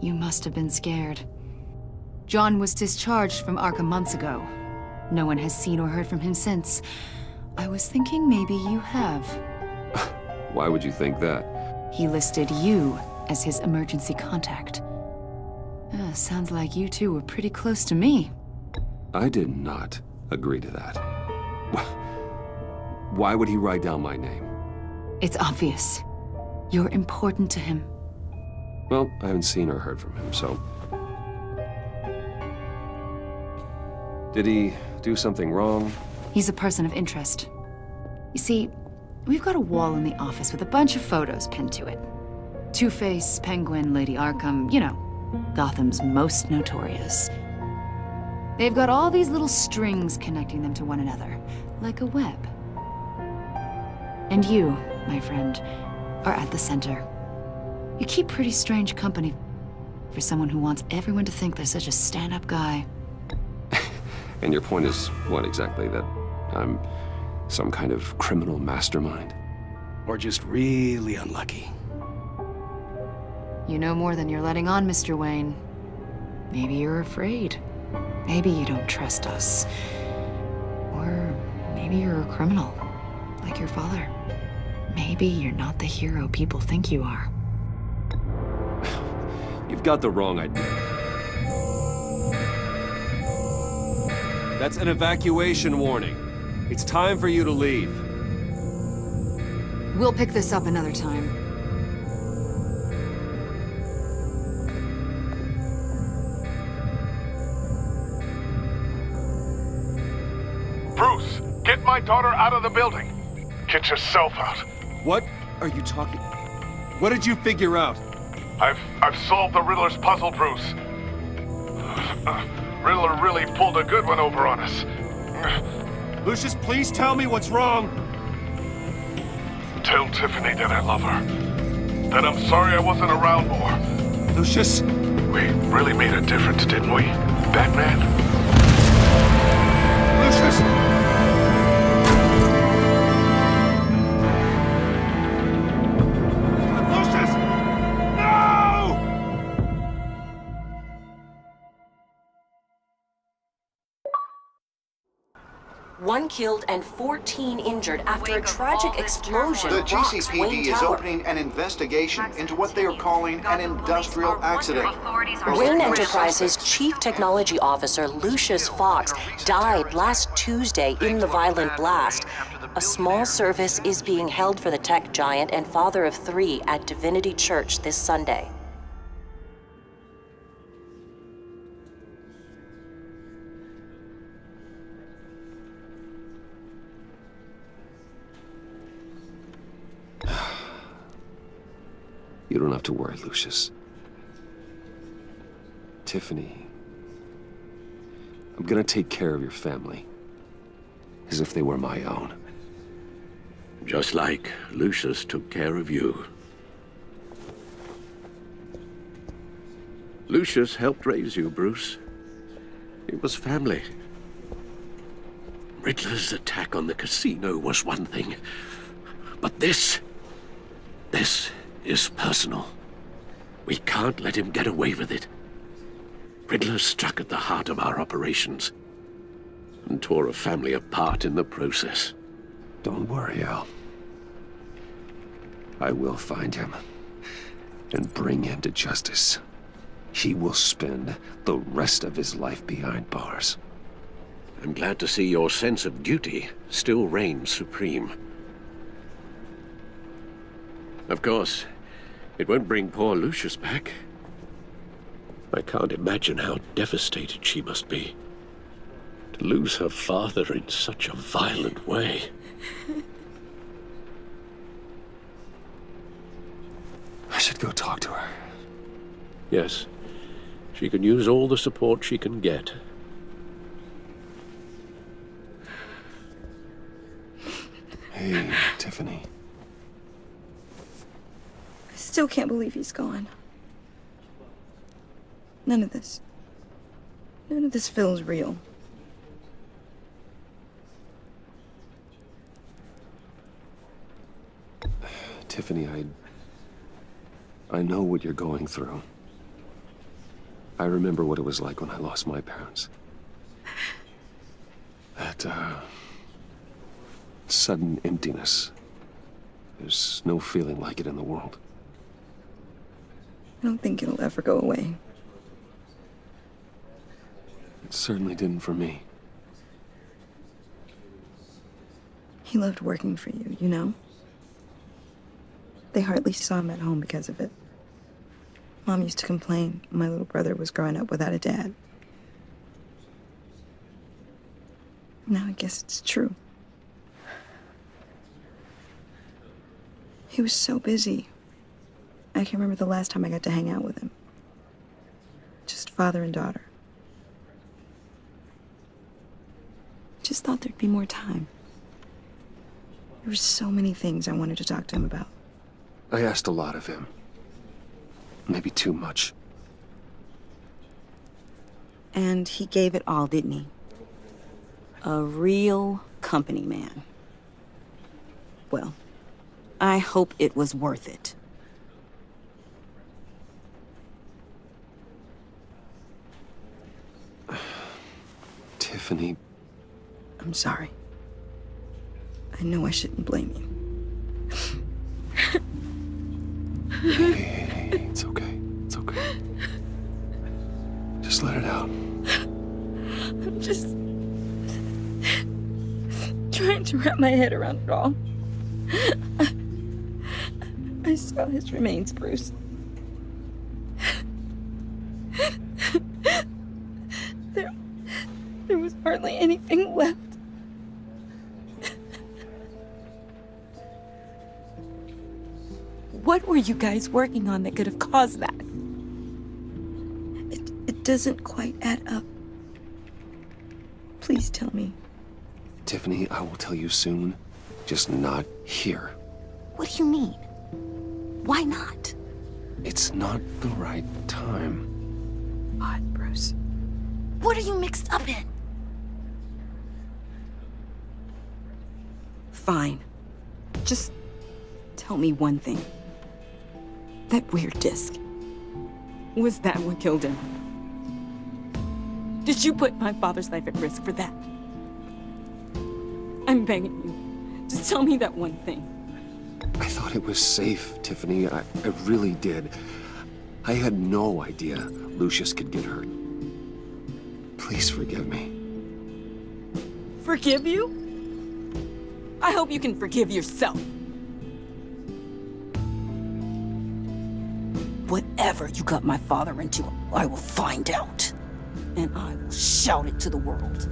You must have been scared. John was discharged from Arkham months ago. No one has seen or heard from him since. I was thinking maybe you have. Why would you think that? He listed you as his emergency contact. Sounds like you two were pretty close to me. I did not agree to that. Why would he write down my name? It's obvious. You're important to him. Well, I haven't seen or heard from him, so... Did he do something wrong? He's a person of interest. You see, we've got a wall in the office with a bunch of photos pinned to it. Two-Face, Penguin, Lady Arkham, you know, Gotham's most notorious. They've got all these little strings connecting them to one another, like a web. And you, my friend, are at the center. You keep pretty strange company for someone who wants everyone to think they're such a stand-up guy. And your point is what exactly? That I'm some kind of criminal mastermind? Or just really unlucky. You know more than you're letting on, Mr. Wayne. Maybe you're afraid. Maybe you don't trust us. Or maybe you're a criminal, like your father. Maybe you're not the hero people think you are. You've got the wrong idea. That's an evacuation warning. It's time for you to leave. We'll pick this up another time. Bruce, get my daughter out of the building. Get yourself out. What are you talking? What did you figure out? I've solved the Riddler's puzzle, Bruce. Riddler really pulled a good one over on us. Lucius, please tell me what's wrong. Tell Tiffany that I love her. That I'm sorry I wasn't around more. Lucius? We really made a difference, didn't we, Batman? Lucius! One killed and 14 injured after a tragic explosion. The rocks GCPD Wayne is Tower. opening an investigation into what they are calling an industrial accident. Wayne Enterprises' Chief Technology Officer Lucius Fox died last Tuesday in the violent blast. A small service is being held for the tech giant and father of 3 at Divinity Church this Sunday. You don't have to worry, Lucius. Tiffany, I'm gonna take care of your family. As if they were my own. Just like Lucius took care of you. Lucius helped raise you, Bruce. It was family. Riddler's attack on the casino was one thing. But this is personal. We can't let him get away with it. Riddler struck at the heart of our operations and tore a family apart in the process. Don't worry, Al. I will find him and bring him to justice. He will spend the rest of his life behind bars. I'm glad to see your sense of duty still reigns supreme. Of course, it won't bring poor Lucius back. I can't imagine how devastated she must be. To lose her father in such a violent way. I should go talk to her. Yes, she can use all the support she can get. Hey, Tiffany. I still can't believe he's gone. None of this feels real. Tiffany, I know what you're going through. I remember what it was like when I lost my parents. That, sudden emptiness. There's no feeling like it in the world. I don't think it'll ever go away. It certainly didn't for me. He loved working for you, you know? They hardly saw him at home because of it. Mom used to complain my little brother was growing up without a dad. Now I guess it's true. He was so busy. I can remember the last time I got to hang out with him. Just father and daughter. Just thought there'd be more time. There were so many things I wanted to talk to him about. I asked a lot of him. Maybe too much. And he gave it all, didn't he? A real company man. Well, I hope it was worth it. Tiffany. I'm sorry. I know I shouldn't blame you. Hey, it's okay. It's okay. Just let it out. I'm just trying to wrap my head around it all. I saw his remains, Bruce. There was hardly anything left. What were you guys working on that could have caused that? It doesn't quite add up. Please tell me. Tiffany, I will tell you soon. Just not here. What do you mean? Why not? It's not the right time. What, Bruce? What are you mixed up in? Fine. Just tell me one thing. That weird disc. Was that what killed him? Did you put my father's life at risk for that? I'm begging you. Just tell me that one thing. I thought it was safe, Tiffany. I really did. I had no idea Lucius could get hurt. Please forgive me. Forgive you? I hope you can forgive yourself. Whatever you got my father into, I will find out. And I will shout it to the world.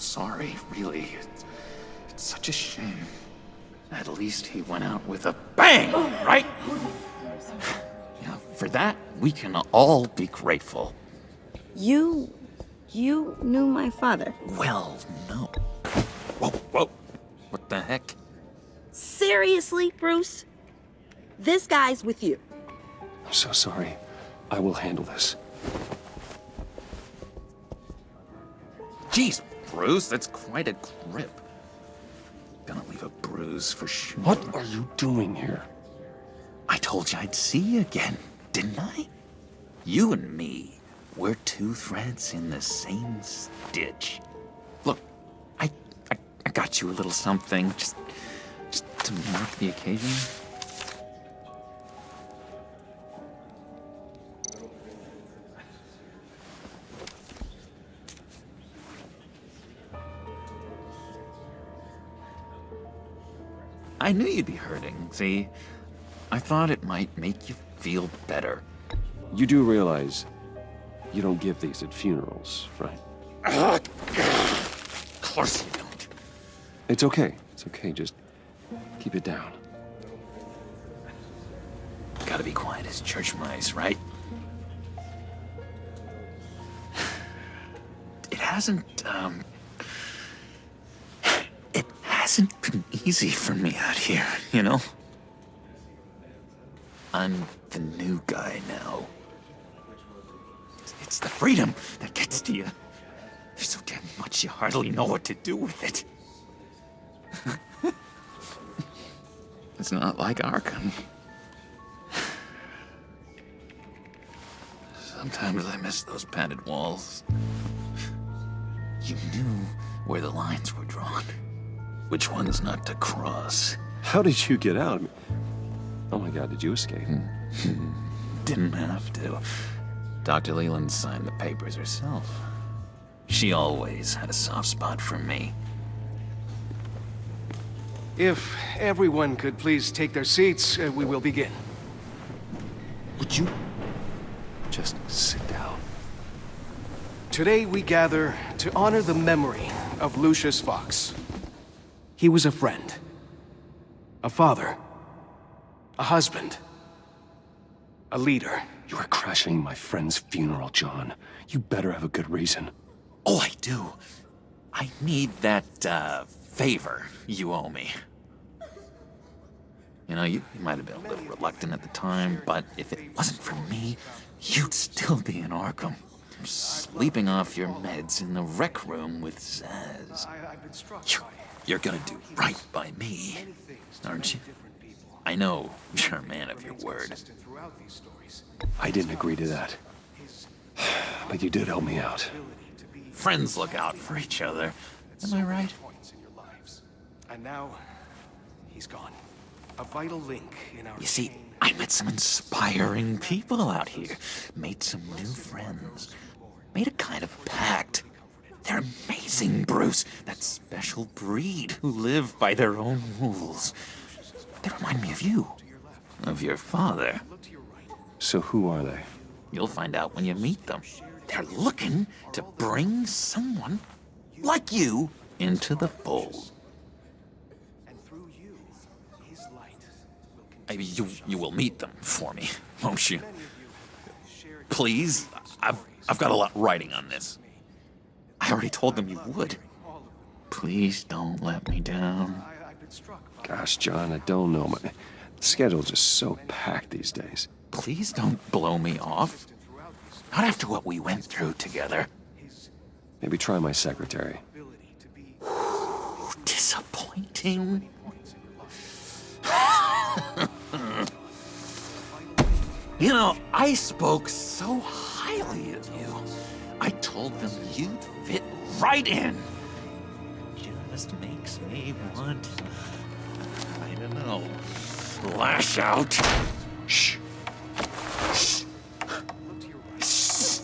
sorry, really. It's such a shame. At least he went out with a bang, right? Yeah, for that, we can all be grateful. You knew my father. Well, no. Whoa, whoa. What the heck? Seriously, Bruce? This guy's with you. I'm so sorry. I will handle this. Jeez, Bruce, that's quite a grip. Gonna leave a bruise for sure. What are you doing here? I told you I'd see you again, didn't I? You and me, we're two threads in the same stitch. Look, I got you a little something, just to mark the occasion. I knew you'd be hurting, see? I thought it might make you feel better. You do realize you don't give these at funerals, right? Of course you don't. It's okay. It's okay. Just keep it down. Gotta be quiet as church mice, right? It hasn't been easy for me out here, you know? I'm the new guy now. It's the freedom that gets to you. There's so damn much you hardly know what to do with it. It's not like Arkham. Sometimes I miss those padded walls. You knew where the lines were drawn. Which ones not to cross. How did you get out? Oh my God, did you escape? Didn't have to. Dr. Leland signed the papers herself. She always had a soft spot for me. If everyone could please take their seats, we will begin. Would you just sit down? Today we gather to honor the memory of Lucius Fox. He was a friend, a father, a husband, a leader. You are crashing my friend's funeral, John. You better have a good reason. Oh, I do. I need that, favor you owe me. You know, you might have been a little reluctant at the time, but if it wasn't for me, you'd still be in Arkham. Sleeping off your meds in the rec room with Zaz. You're gonna do right by me, aren't you? I know you're a man of your word. I didn't agree to that. But you did help me out. Friends look out for each other. Am I right? And now, he's gone. A vital link in our You see, I met some inspiring people out here. Made some new friends. Made a kind of pact. They're amazing, Bruce. That special breed who live by their own rules. They remind me of you. Of your father. So who are they? You'll find out when you meet them. They're looking to bring someone like you into the fold. You will meet them for me, won't you? Please? I've got a lot riding on this. I already told them you would. Please don't let me down. Gosh, John, I don't know. My schedule's just so packed these days. Please don't blow me off. Not after what we went through together. Maybe try my secretary. Disappointing. You know, I spoke so highly of you. I told them you'd fit right in. Just makes me want, I don't know, lash out. Shh. Shh. Shh.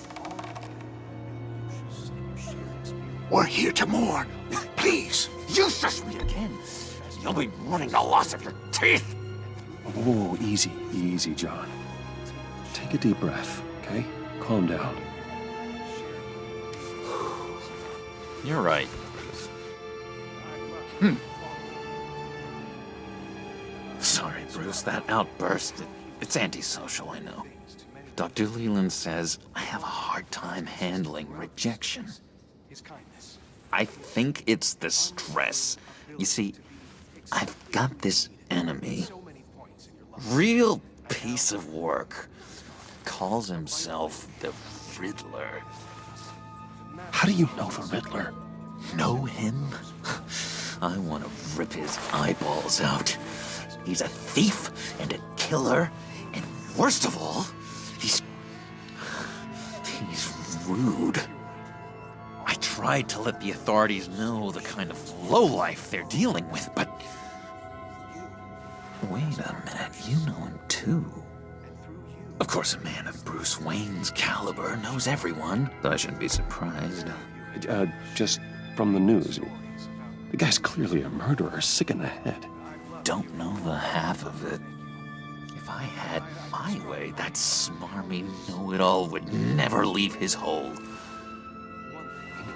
We're here to mourn. Please, you shush me again. You'll be mourning the loss of your teeth. Oh, easy, easy, John. Take a deep breath, okay? Calm down. You're right. Sorry, Bruce, that outburst, it's antisocial, I know. Dr. Leland says I have a hard time handling rejection. I think it's the stress. You see, I've got this enemy. Real piece of work. Calls himself the Riddler. How do you know the Riddler? Know him? I want to rip his eyeballs out. He's a thief and a killer, and worst of all, he's rude. I tried to let the authorities know the kind of lowlife they're dealing with, but... Wait a minute, you know him too. Of course, a man of Bruce Wayne's caliber knows everyone, so I shouldn't be surprised. Just from the news. The guy's clearly a murderer, sick in the head. Don't know the half of it. If I had my way, that smarmy know-it-all would never leave his hole.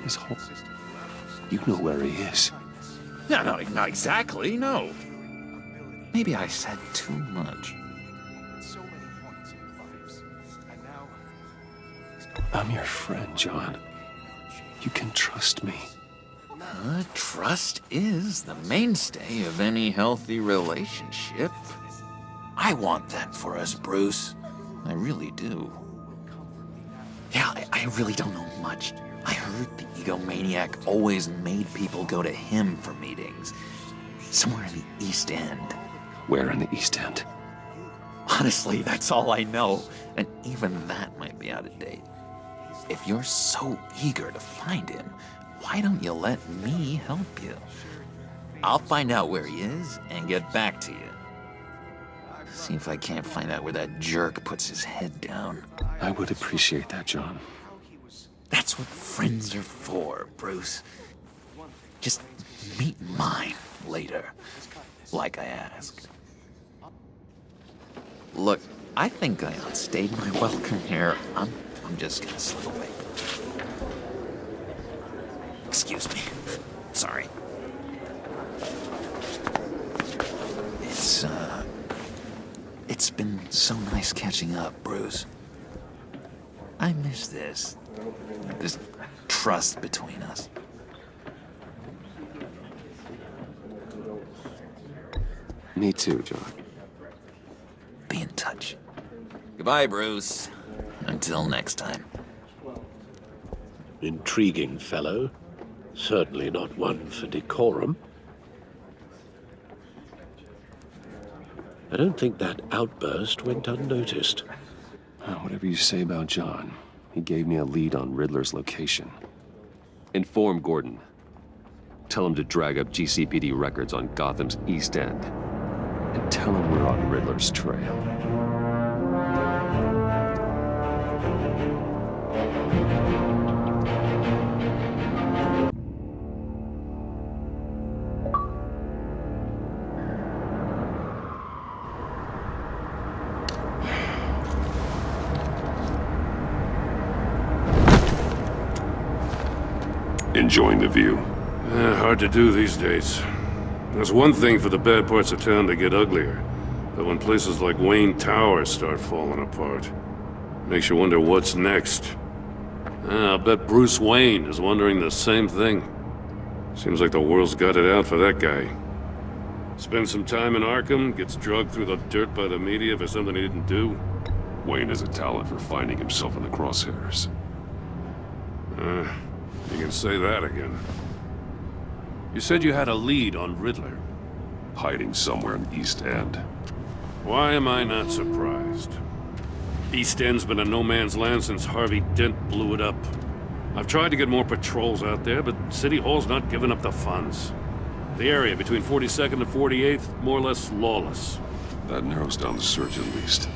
His hole? You know where he is. No, not exactly, no. Maybe I said too much. I'm your friend, John. You can trust me. Trust is the mainstay of any healthy relationship. I want that for us, Bruce. I really do. Yeah, I really don't know much. I heard the egomaniac always made people go to him for meetings. Somewhere in the East End. Where in the East End? Honestly, that's all I know. And even that might be out of date. If you're so eager to find him, why don't you let me help you? I'll find out where he is and get back to you. See if I can't find out where that jerk puts his head down. I would appreciate that, John. That's what friends are for, Bruce. Just meet mine later, like I asked. Look, I think I outstayed my welcome here. I'm just gonna slip away. Excuse me. Sorry. It's been so nice catching up, Bruce. I miss this trust between us. Me too, John. Be in touch. Goodbye, Bruce. Until next time. Intriguing fellow. Certainly not one for decorum. I don't think that outburst went unnoticed. Whatever you say about John, he gave me a lead on Riddler's location. Inform Gordon. Tell him to drag up GCPD records on Gotham's East End. And tell him we're on Riddler's trail. Enjoying the view? Hard to do these days. There's one thing for the bad parts of town to get uglier, but when places like Wayne Tower start falling apart, makes you wonder what's next. I'll bet Bruce Wayne is wondering the same thing. Seems like the world's got it out for that guy. Spends some time in Arkham, gets drugged through the dirt by the media for something he didn't do. Wayne has a talent for finding himself in the crosshairs. You can say that again. You said you had a lead on Riddler. Hiding somewhere in East End. Why am I not surprised? East End's been a no-man's land since Harvey Dent blew it up. I've tried to get more patrols out there, but City Hall's not giving up the funds. The area between 42nd and 48th, more or less lawless. That narrows down the search at least.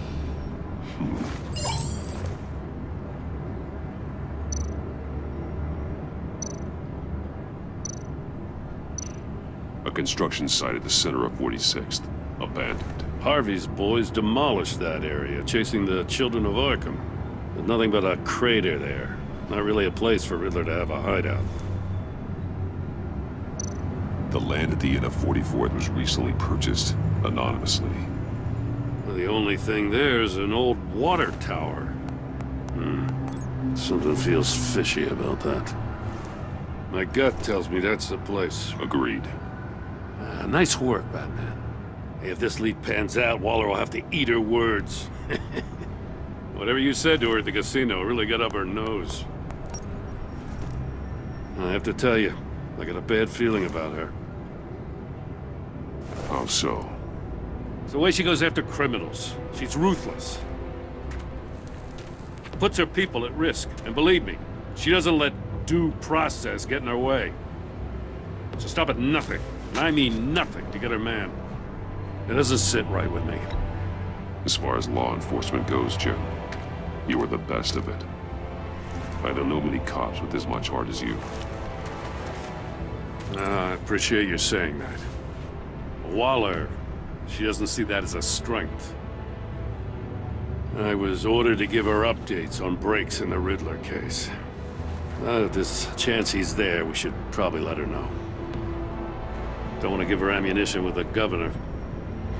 A construction site at the center of 46th. Abandoned. Harvey's boys demolished that area, chasing the children of Arkham. There's nothing but a crater there. Not really a place for Riddler to have a hideout. The land at the Inn of 44th was recently purchased anonymously. Well, the only thing there is an old water tower. Something feels fishy about that. My gut tells me that's the place. Agreed. Nice work, Batman. Hey, if this lead pans out, Waller will have to eat her words. Whatever you said to her at the casino really got up her nose. I have to tell you, I got a bad feeling about her. How so? It's the way she goes after criminals. She's ruthless. Puts her people at risk. And believe me, she doesn't let due process get in her way. She'll stop at nothing, and I mean nothing, to get her man. It doesn't sit right with me. As far as law enforcement goes, Jim, you are the best of it. I don't know many cops with as much heart as you. I appreciate you saying that. Waller, she doesn't see that as a strength. I was ordered to give her updates on breaks in the Riddler case. If there's a chance he's there, we should probably let her know. Don't want to give her ammunition with the governor.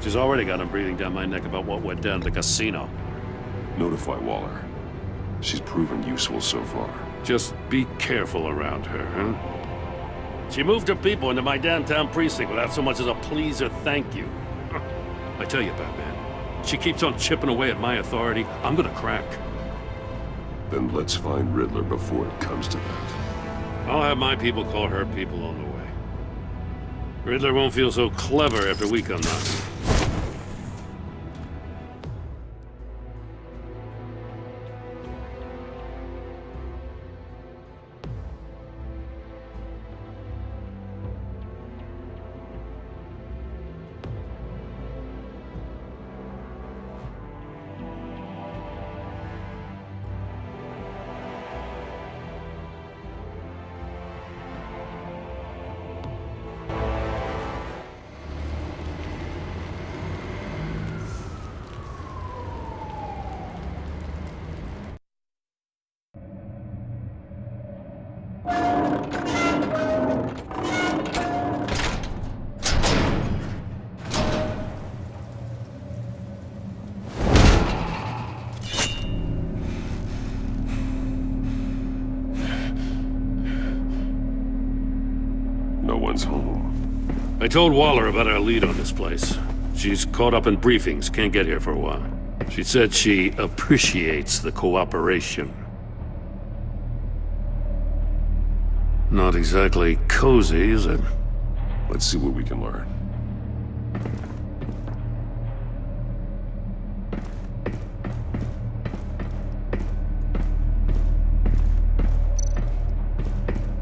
She's already got him breathing down my neck about what went down at the casino. Notify Waller. She's proven useful so far. Just be careful around her, huh? She moved her people into my downtown precinct without so much as a please or thank you. I tell you, Batman, she keeps on chipping away at my authority, I'm gonna crack. Then let's find Riddler before it comes to that. I'll have my people call her people on the way. Riddler won't feel so clever after we come knocking. No one's home. I told Waller about our lead on this place. She's caught up in briefings, can't get here for a while. She said she appreciates the cooperation. Not exactly cozy, is it? Let's see what we can learn.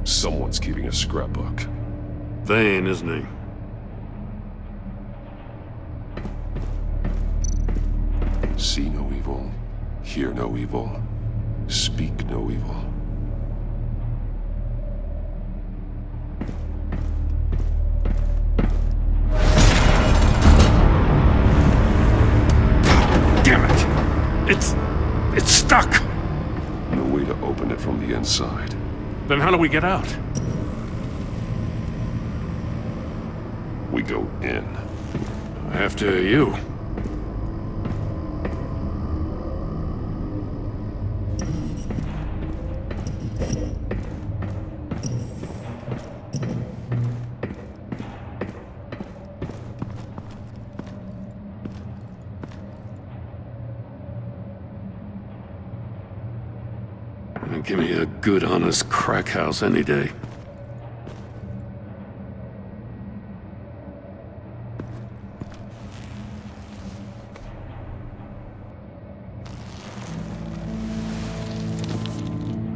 Someone's keeping a scrapbook. Vain, isn't he? See no evil, hear no evil, speak no evil. Damn it! It's stuck! No way to open it from the inside. Then how do we get out? We go in. After you. Give me a good, honest crack house any day.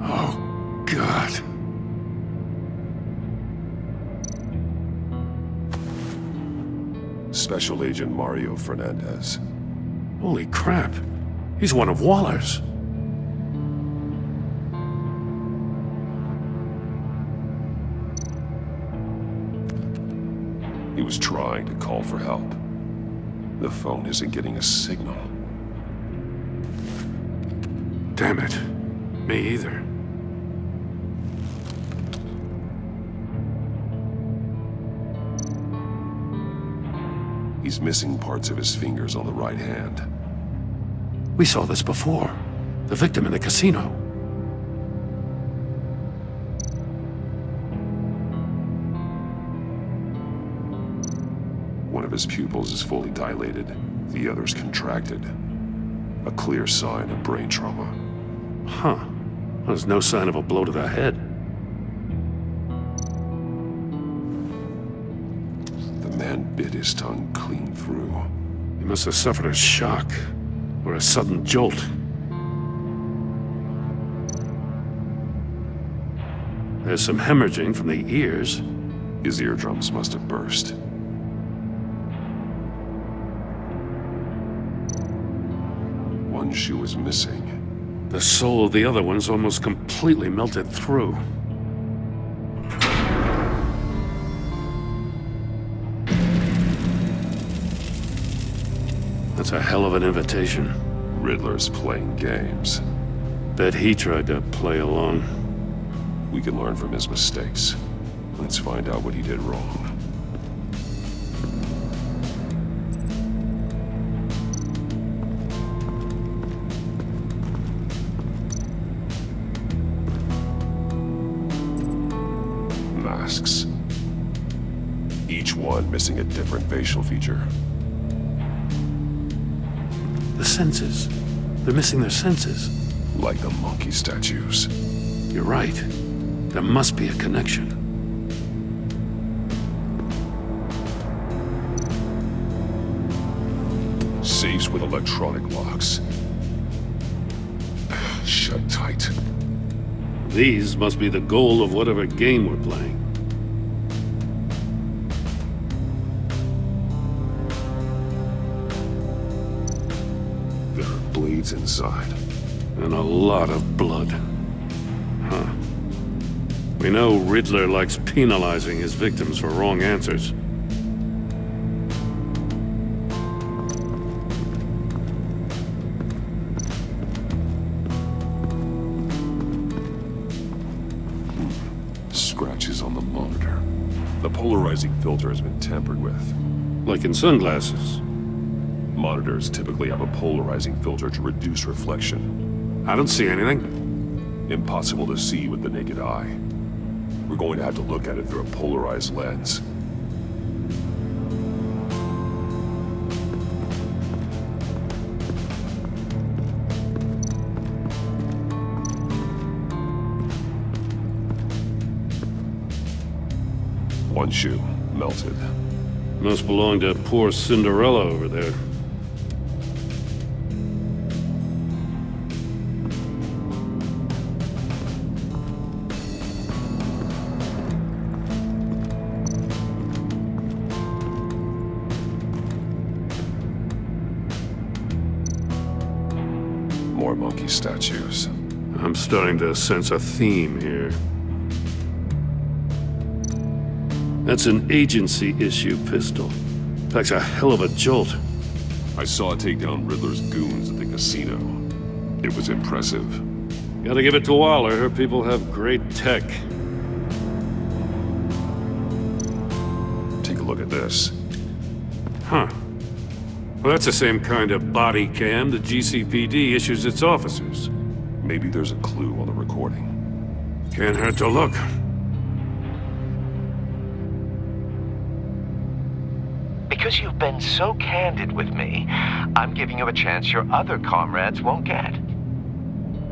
Oh, God. Special Agent Mario Fernandez. Holy crap. He's one of Waller's. He was trying to call for help. The phone isn't getting a signal. Damn it. Me either. He's missing parts of his fingers on the right hand. We saw this before. The victim in the casino. One of his pupils is fully dilated, the other's contracted. A clear sign of brain trauma. Huh. There's no sign of a blow to the head. The man bit his tongue clean through. He must have suffered a shock, or a sudden jolt. There's some hemorrhaging from the ears. His eardrums must have burst. One shoe is missing. The sole of the other one's almost completely melted through. That's a hell of an invitation. Riddler's playing games. Bet he tried to play along. We can learn from his mistakes. Let's find out what he did wrong. Masks. Each one missing a different facial feature. The senses. They're missing their senses. Like the monkey statues. You're right. There must be a connection. Safes with electronic locks. Shut tight. These must be the goal of whatever game we're playing. There are blades inside. And a lot of blood. Huh. We know Riddler likes penalizing his victims for wrong answers. Scratches on the monitor. The polarizing filter has been tampered with. Like in sunglasses. Monitors typically have a polarizing filter to reduce reflection. I don't see anything. Impossible to see with the naked eye. We're going to have to look at it through a polarized lens. One shoe, melted. Must belong to poor Cinderella over there. More monkey statues. I'm starting to sense a theme here. That's an agency-issue pistol. Packs a hell of a jolt. I saw it take down Riddler's goons at the casino. It was impressive. Gotta give it to Waller. Her people have great tech. Take a look at this. Huh. Well, that's the same kind of body cam the GCPD issues its officers. Maybe there's a clue on the recording. Can't hurt to look. Because you've been so candid with me, I'm giving you a chance your other comrades won't get.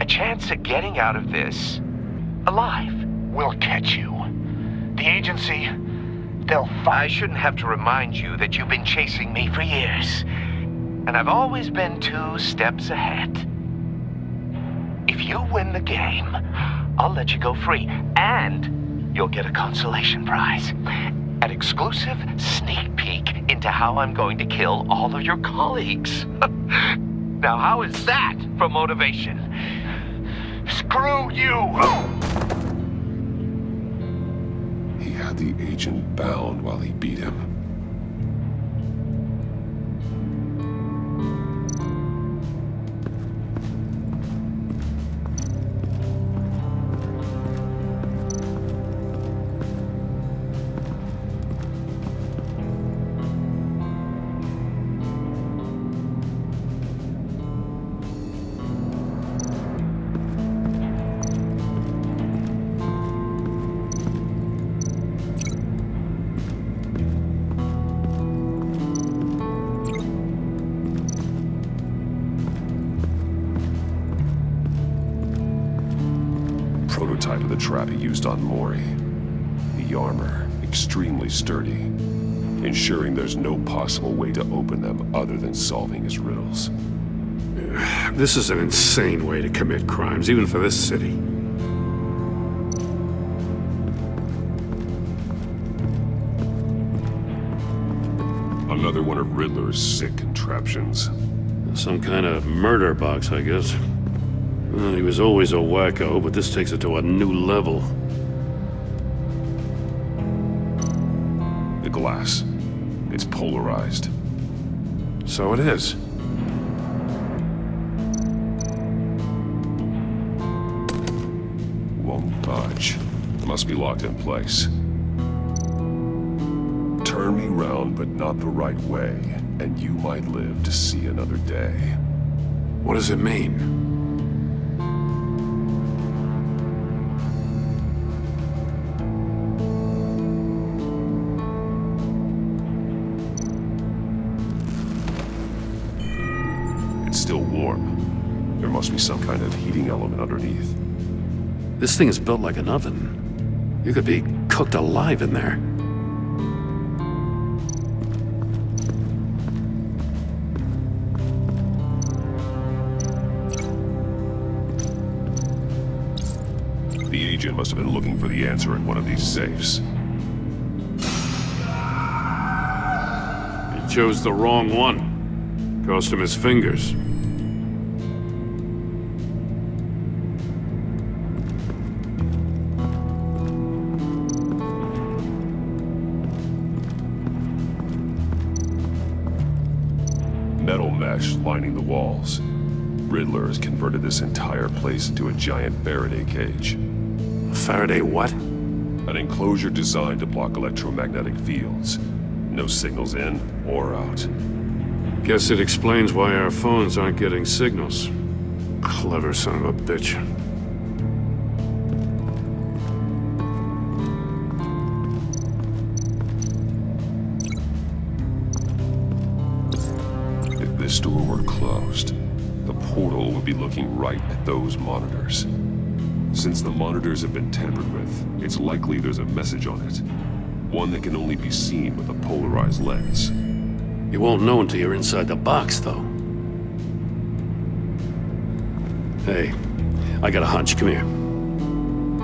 A chance at getting out of this alive. We'll catch you. The agency, they'll I shouldn't have to remind you that you've been chasing me for years. And I've always been 2 steps ahead. If you win the game, I'll let you go free. And you'll get a consolation prize. An exclusive sneak peek into how I'm going to kill all of your colleagues. Now, how is that for motivation? Screw you! He had the agent bound while he beat him. trap he used on Mori. The armor, extremely sturdy, ensuring there's no possible way to open them other than solving his riddles. This is an insane way to commit crimes, even for this city. Another one of Riddler's sick contraptions. Some kind of murder box, I guess. Well, he was always a wacko, but this takes it to a new level. The glass. It's polarized. So it is. Won't budge. Must be locked in place. Turn me round, but not the right way, and you might live to see another day. What does it mean? It's still warm. There must be some kind of heating element underneath. This thing is built like an oven. You could be cooked alive in there. The agent must have been looking for the answer in one of these safes. He chose the wrong one. Cost him his fingers. Metal mesh lining the walls. Riddler has converted this entire place into a giant Faraday cage. A Faraday what? An enclosure designed to block electromagnetic fields. No signals in or out. Guess it explains why our phones aren't getting signals. Clever son of a bitch. If this door were closed, the portal would be looking right at those monitors. Since the monitors have been tampered with, it's likely there's a message on it. One that can only be seen with a polarized lens. You won't know until you're inside the box, though. Hey, I got a hunch. Come here.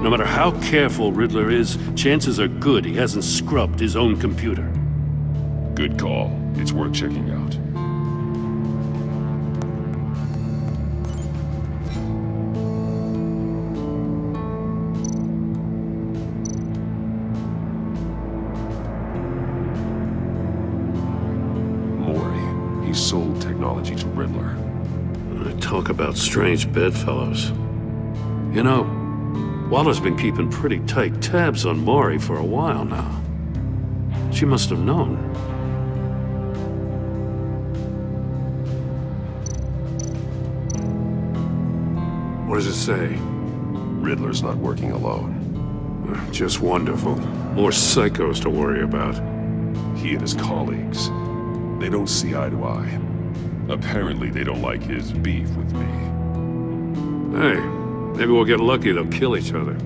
No matter how careful Riddler is, chances are good he hasn't scrubbed his own computer. Good call. It's worth checking out. He sold technology to Riddler. Talk about strange bedfellows. You know, Waller's been keeping pretty tight tabs on Maury for a while now. She must have known. What does it say? Riddler's not working alone. Just wonderful. More psychos to worry about. He and his colleagues. They don't see eye to eye. Apparently, they don't like his beef with me. Hey, maybe we'll get lucky they'll kill each other.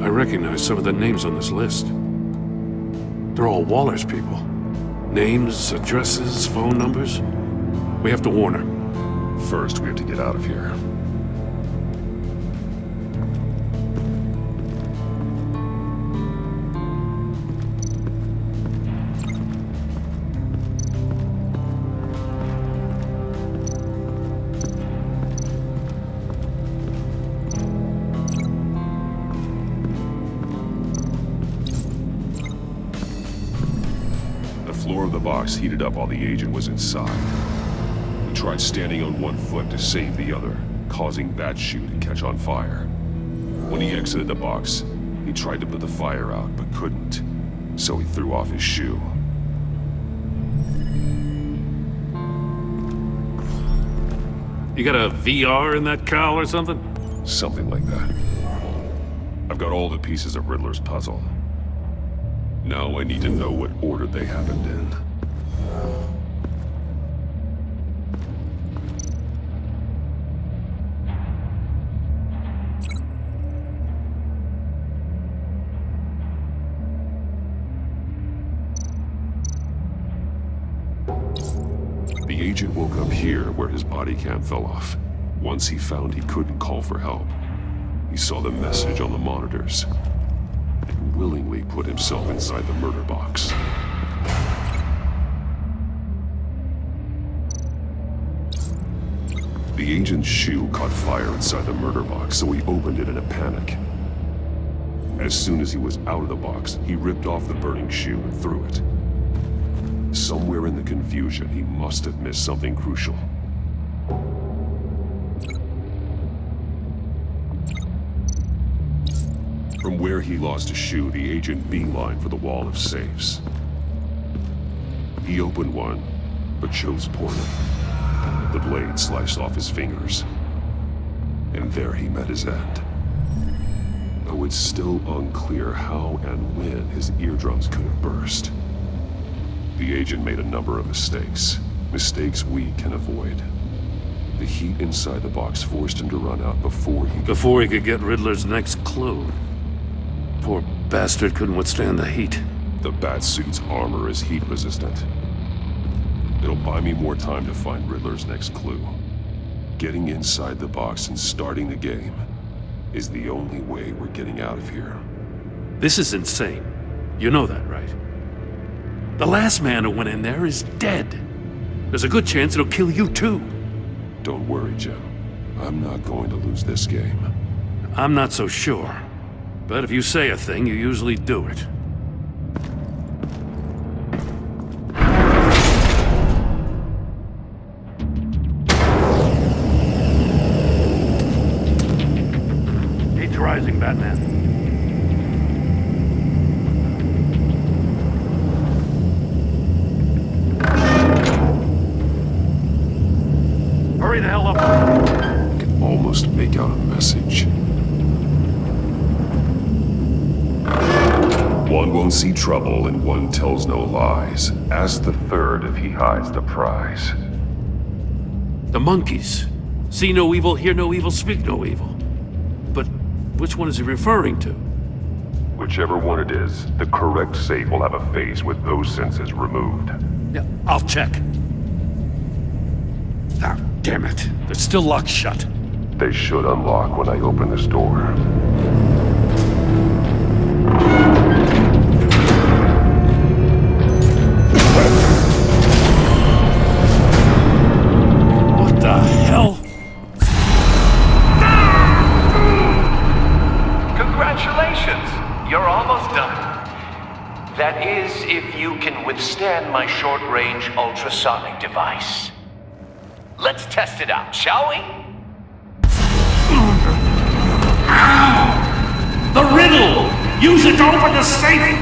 I recognize some of the names on this list. They're all Waller's people. Names, addresses, phone numbers. We have to warn her. First, we have to get out of here. The floor of the box heated up while the agent was inside. Tried standing on one foot to save the other, causing that shoe to catch on fire. When he exited the box, he tried to put the fire out, but couldn't, so he threw off his shoe. You got a VR in that cowl or something? Something like that. I've got all the pieces of Riddler's puzzle. Now I need to know what order they happened in. The agent woke up here where his body cam fell off. Once he found he couldn't call for help, he saw the message on the monitors and willingly put himself inside the murder box. The agent's shoe caught fire inside the murder box, so he opened it in a panic. As soon as he was out of the box, he ripped off the burning shoe and threw it. Somewhere in the confusion, he must have missed something crucial. From where he lost a shoe, the agent beelined for the wall of safes. He opened one, but chose poorly. The blade sliced off his fingers, and there he met his end. Though it's still unclear how and when his eardrums could have burst. The agent made a number of mistakes. Mistakes we can avoid. The heat inside the box forced him to run out before he could get Riddler's next clue. Poor bastard couldn't withstand the heat. The Batsuit's armor is heat resistant. It'll buy me more time to find Riddler's next clue. Getting inside the box and starting the game is the only way we're getting out of here. This is insane. You know that, right? The last man who went in there is dead. There's a good chance it'll kill you too. Don't worry, Jim. I'm not going to lose this game. I'm not so sure. But if you say a thing, you usually do it. Heat's rising, Batman. Hurry the hell up. I can almost make out a message. One won't see trouble and one tells no lies. Ask the third if he hides the prize. The monkeys. See no evil, hear no evil, speak no evil. But which one is he referring to? Whichever one it is, the correct safe will have a face with those senses removed. Yeah, I'll check. Ah, damn it. They're still locked shut. They should unlock when I open this door. What the hell? Congratulations! You're almost done. That is, if you can withstand my short-range ultrasonic device. Let's test it out, shall we? The Riddle! Use it to open the safe!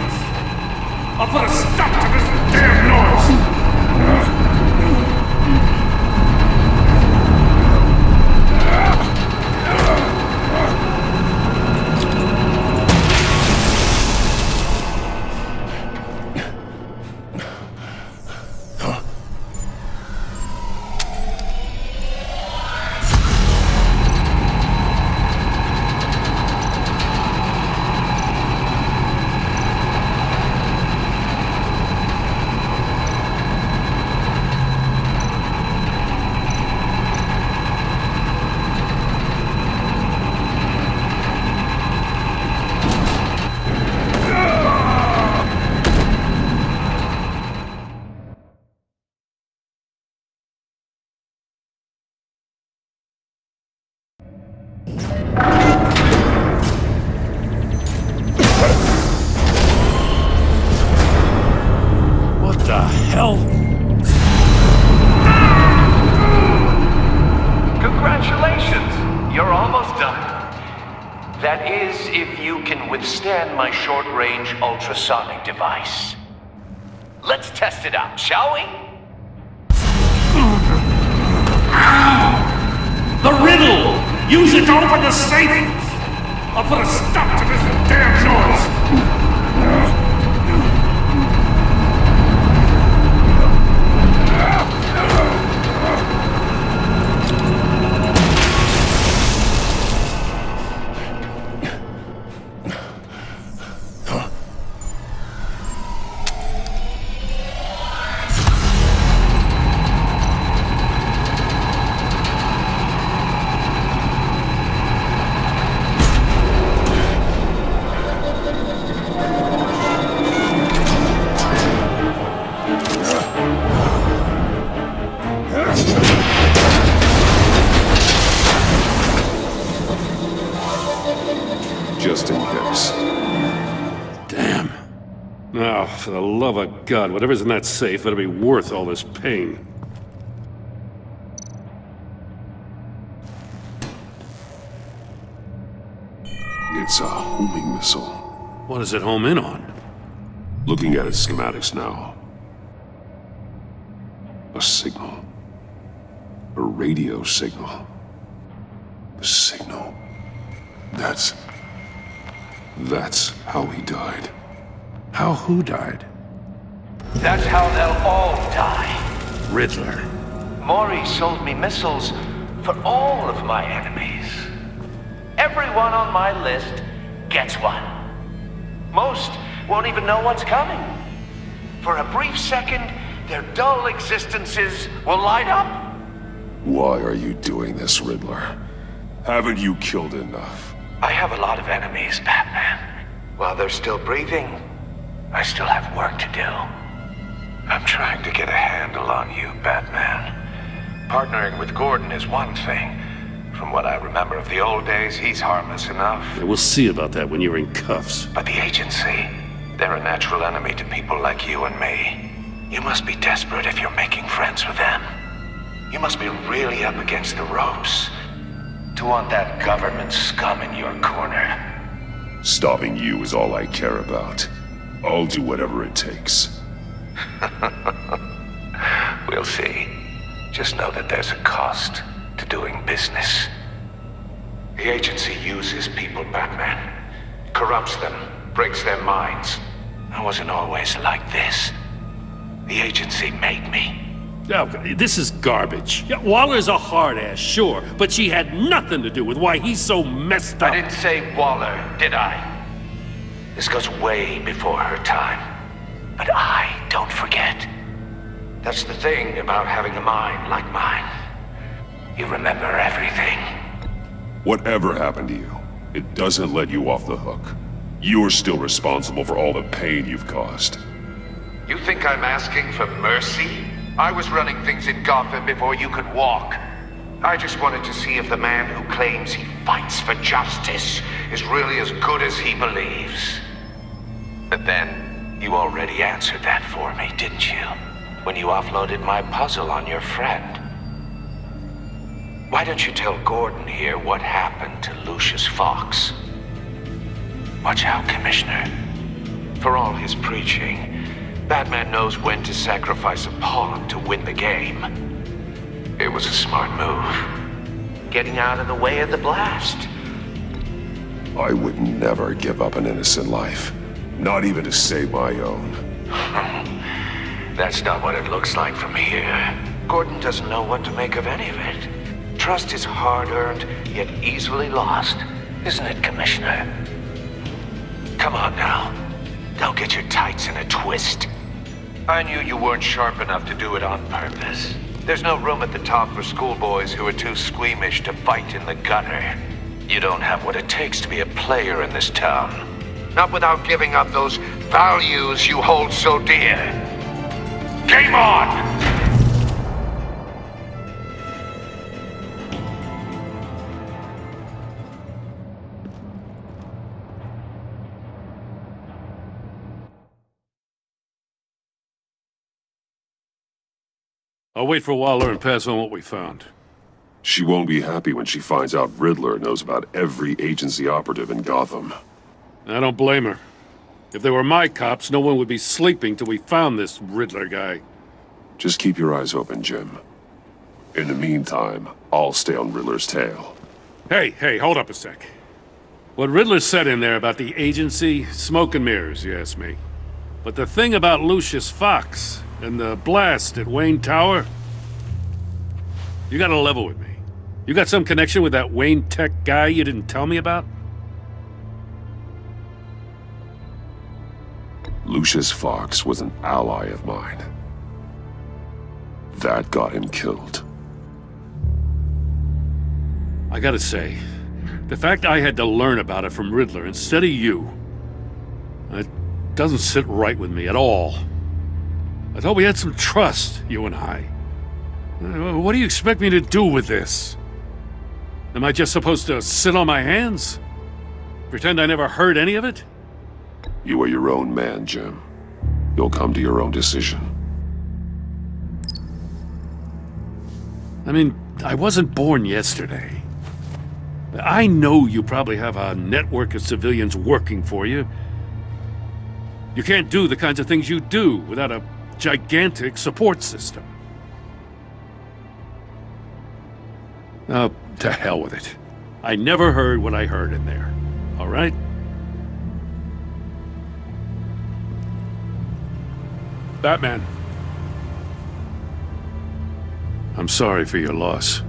I'll put a stop to this damn noise! That is, if you can withstand my short-range ultrasonic device. Let's test it out, shall we? The Riddle! Use it to open the safe! I'll put a stop to this damn noise! Just in case. Damn. Now, for the love of God, whatever's in that safe better be worth all this pain. It's a homing missile. What does it home in on? Looking at its schematics now. A signal. A radio signal. A signal. That's how he died. How who died? That's how they'll all die. Riddler. Maury sold me missiles for all of my enemies. Everyone on my list gets one. Most won't even know what's coming. For a brief second, their dull existences will light up. Why are you doing this, Riddler? Haven't you killed enough? I have a lot of enemies, Batman. While they're still breathing, I still have work to do. I'm trying to get a handle on you, Batman. Partnering with Gordon is one thing. From what I remember of the old days, he's harmless enough. Yeah, we'll see about that when you're in cuffs. But the agency, they're a natural enemy to people like you and me. You must be desperate if you're making friends with them. You must be really up against the ropes to want that government scum in your corner. Stopping you is all I care about. I'll do whatever it takes. We'll see. Just know that there's a cost to doing business. The agency uses people, Batman. Corrupts them, breaks their minds. I wasn't always like this. The agency made me. Oh, this is garbage. Yeah, Waller's a hard-ass, sure, but she had nothing to do with why he's so messed up. I didn't say Waller, did I? This goes way before her time. But I don't forget. That's the thing about having a mind like mine. You remember everything. Whatever happened to you, it doesn't let you off the hook. You're still responsible for all the pain you've caused. You think I'm asking for mercy? I was running things in Gotham before you could walk. I just wanted to see if the man who claims he fights for justice is really as good as he believes. But then, you already answered that for me, didn't you? When you offloaded my puzzle on your friend. Why don't you tell Gordon here what happened to Lucius Fox? Watch out, Commissioner. For all his preaching, Batman knows when to sacrifice a pawn to win the game. It was a smart move. Getting out of the way of the blast. I would never give up an innocent life. Not even to save my own. That's not what it looks like from here. Gordon doesn't know what to make of any of it. Trust is hard-earned, yet easily lost. Isn't it, Commissioner? Come on now. Don't get your tights in a twist. I knew you weren't sharp enough to do it on purpose. There's no room at the top for schoolboys who are too squeamish to fight in the gutter. You don't have what it takes to be a player in this town. Not without giving up those values you hold so dear. Game on! I'll wait for Waller and pass on what we found. She won't be happy when she finds out Riddler knows about every agency operative in Gotham. I don't blame her. If they were my cops, no one would be sleeping till we found this Riddler guy. Just keep your eyes open, Jim. In the meantime, I'll stay on Riddler's tail. Hey, hold up a sec. What Riddler said in there about the agency, smoke and mirrors, you ask me. But the thing about Lucius Fox and the blast at Wayne Tower, you gotta level with me. You got some connection with that Wayne Tech guy you didn't tell me about? Lucius Fox was an ally of mine. That got him killed. I gotta say, the fact I had to learn about it from Riddler instead of you, it doesn't sit right with me at all. I thought we had some trust, you and I. What do you expect me to do with this? Am I just supposed to sit on my hands? Pretend I never heard any of it? You are your own man, Jim. You'll come to your own decision. I mean, I wasn't born yesterday. I know you probably have a network of civilians working for you. You can't do the kinds of things you do without a gigantic support system. Oh, to hell with it. I never heard what I heard in there. All right? Batman. I'm sorry for your loss.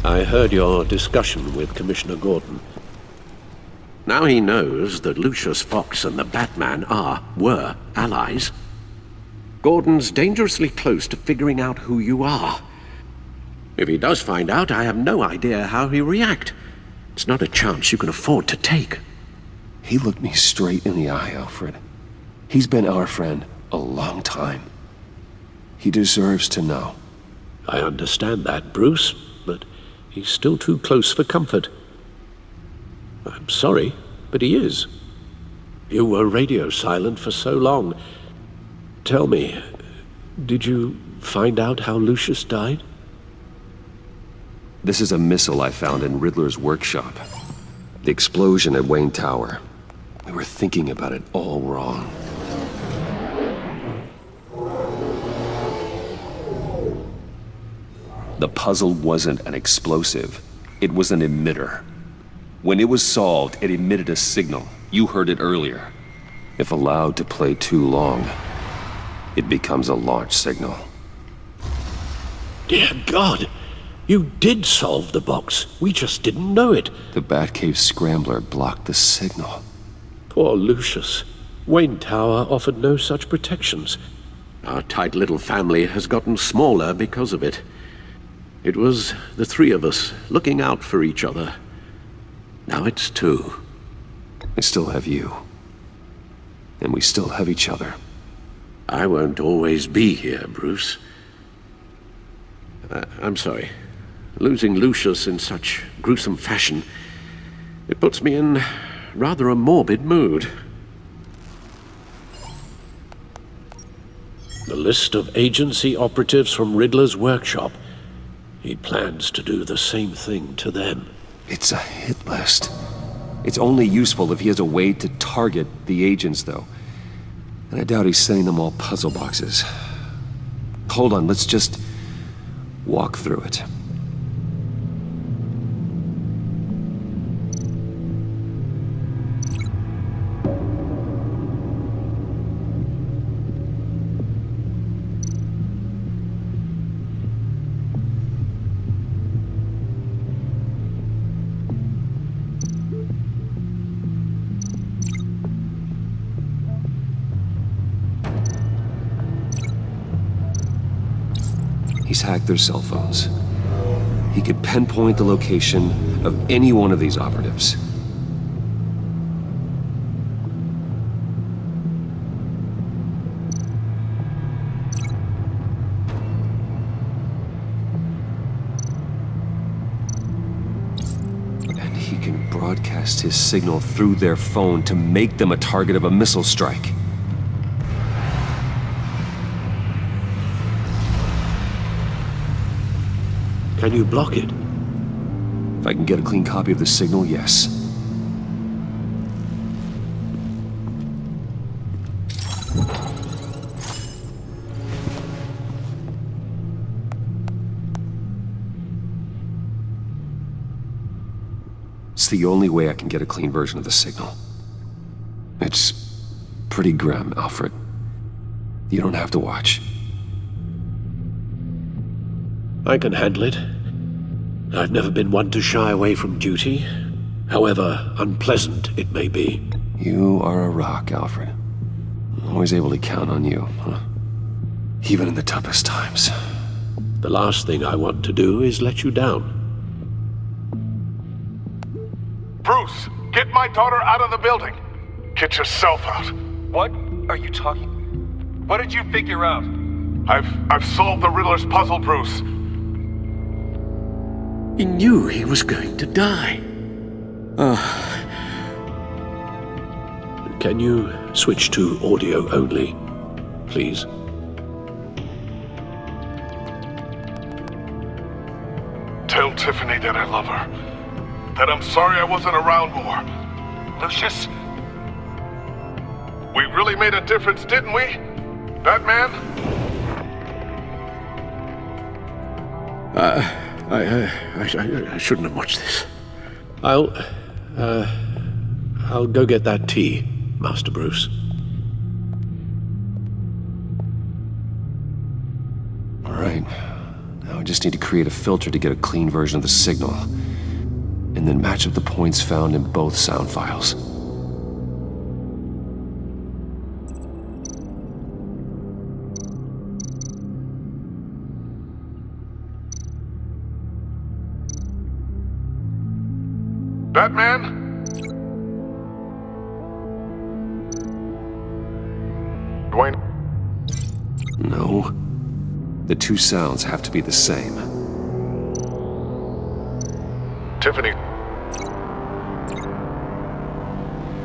I heard your discussion with Commissioner Gordon. Now he knows that Lucius Fox and the Batman were allies. Gordon's dangerously close to figuring out who you are. If he does find out, I have no idea how he'll react. It's not a chance you can afford to take. He looked me straight in the eye, Alfred. He's been our friend a long time. He deserves to know. I understand that, Bruce, but he's still too close for comfort. I'm sorry, but he is. You were radio silent for so long. Tell me, did you find out how Lucius died? This is a missile I found in Riddler's workshop. The explosion at Wayne Tower. We were thinking about it all wrong. The puzzle wasn't an explosive. It was an emitter. When it was solved, it emitted a signal. You heard it earlier. If allowed to play too long, it becomes a launch signal. Dear God! You did solve the box. We just didn't know it. The Batcave scrambler blocked the signal. Poor Lucius. Wayne Tower offered no such protections. Our tight little family has gotten smaller because of it. It was the three of us looking out for each other. Now it's two. I still have you. And we still have each other. I won't always be here, Bruce. I'm sorry. Losing Lucius in such gruesome fashion, it puts me in rather a morbid mood. The list of agency operatives from Riddler's workshop. He plans to do the same thing to them. It's a hit list. It's only useful if he has a way to target the agents, though. And I doubt he's sending them all puzzle boxes. Hold on, let's just walk through it. He's hacked their cell phones. He could pinpoint the location of any one of these operatives. And he can broadcast his signal through their phone to make them a target of a missile strike. Can you block it? If I can get a clean copy of the signal, yes. It's the only way I can get a clean version of the signal. It's pretty grim, Alfred. You don't have to watch. I can handle it. I've never been one to shy away from duty, however unpleasant it may be. You are a rock, Alfred. Always able to count on you, huh? Even in the toughest times. The last thing I want to do is let you down. Bruce, get my daughter out of the building. Get yourself out. What are you talking? What did you figure out? I've solved the Riddler's puzzle, Bruce. He knew he was going to die. Can you switch to audio only, please? Tell Tiffany that I love her. That I'm sorry I wasn't around more. Lucius? We really made a difference, didn't we? Batman? I shouldn't have watched this. I'll go get that tea, Master Bruce. All right. Now I just need to create a filter to get a clean version of the signal, and then match up the points found in both sound files. Batman? Dwayne? No. The two sounds have to be the same. Tiffany.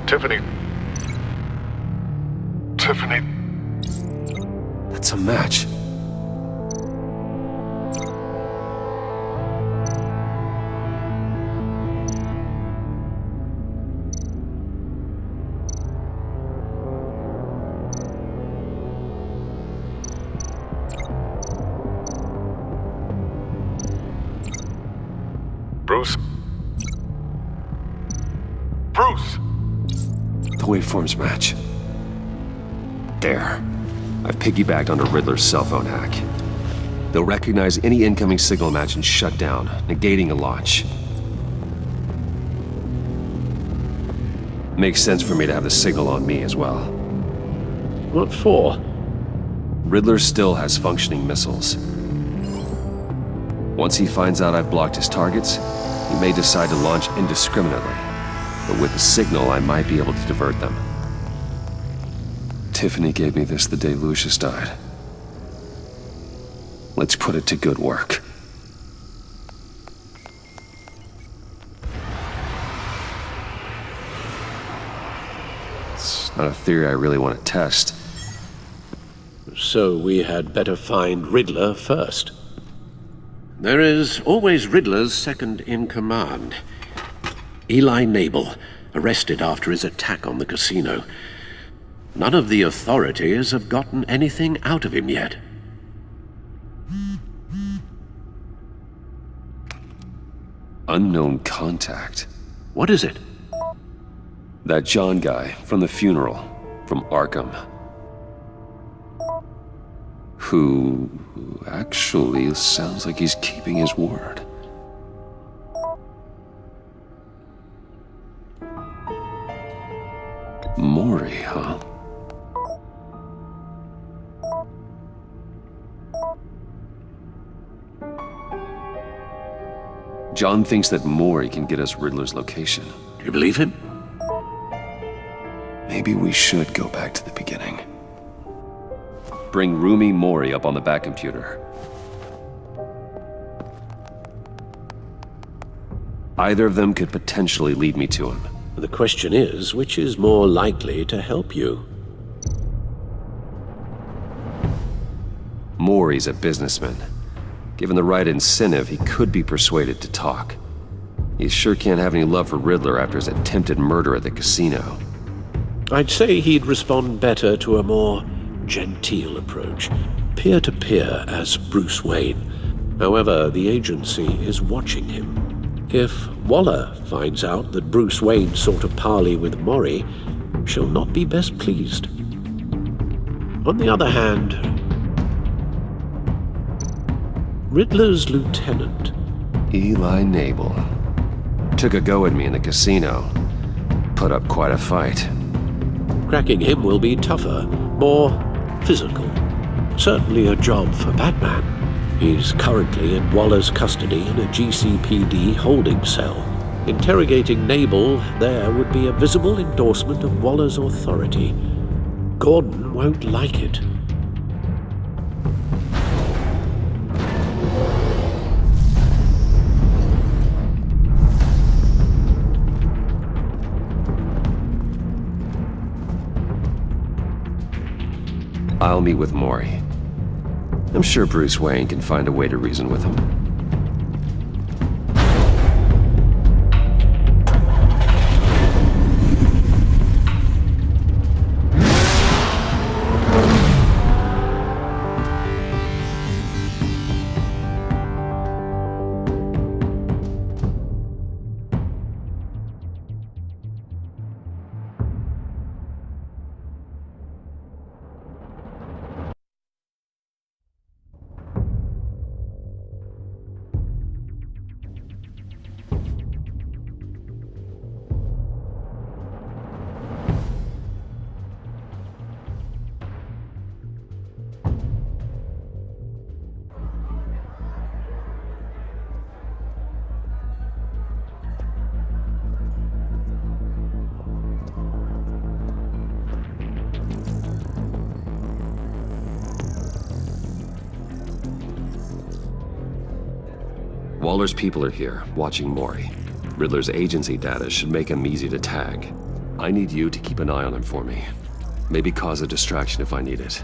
Tiffany. Tiffany. That's a match. Bruce? Bruce! The waveforms match. There. I've piggybacked onto Riddler's cell phone hack. They'll recognize any incoming signal match and shut down, negating a launch. Makes sense for me to have the signal on me as well. What for? Riddler still has functioning missiles. Once he finds out I've blocked his targets, he may decide to launch indiscriminately. But with the signal, I might be able to divert them. Tiffany gave me this the day Lucius died. Let's put it to good work. It's not a theory I really want to test. So we had better find Riddler first. There is always Riddler's second-in-command. Eli Nabel, arrested after his attack on the casino. None of the authorities have gotten anything out of him yet. Unknown contact. What is it? That John guy from the funeral, from Arkham. Who actually sounds like he's keeping his word. Maury, huh? John thinks that Maury can get us Riddler's location. Do you believe him? Maybe we should go back to the beginning. Bring Rumi Mori up on the back computer. Either of them could potentially lead me to him. The question is, which is more likely to help you? Mori's a businessman. Given the right incentive, he could be persuaded to talk. He sure can't have any love for Riddler after his attempted murder at the casino. I'd say he'd respond better to a more genteel approach, peer-to-peer as Bruce Wayne. However, the agency is watching him. If Waller finds out that Bruce Wayne sought a parley with Mori, she'll not be best pleased. On the other hand, Riddler's lieutenant, Eli Nabel, took a go at me in the casino. Put up quite a fight. cracking him will be tougher, more physical. Certainly a job for Batman. He's currently in Waller's custody in a GCPD holding cell. Interrogating Nabel there would be a visible endorsement of Waller's authority. Gordon won't like it. I'll meet with Mori. I'm sure Bruce Wayne can find a way to reason with him. Waller's people are here, watching Mori. Riddler's agency data should make him easy to tag. I need you to keep an eye on him for me. Maybe cause a distraction if I need it.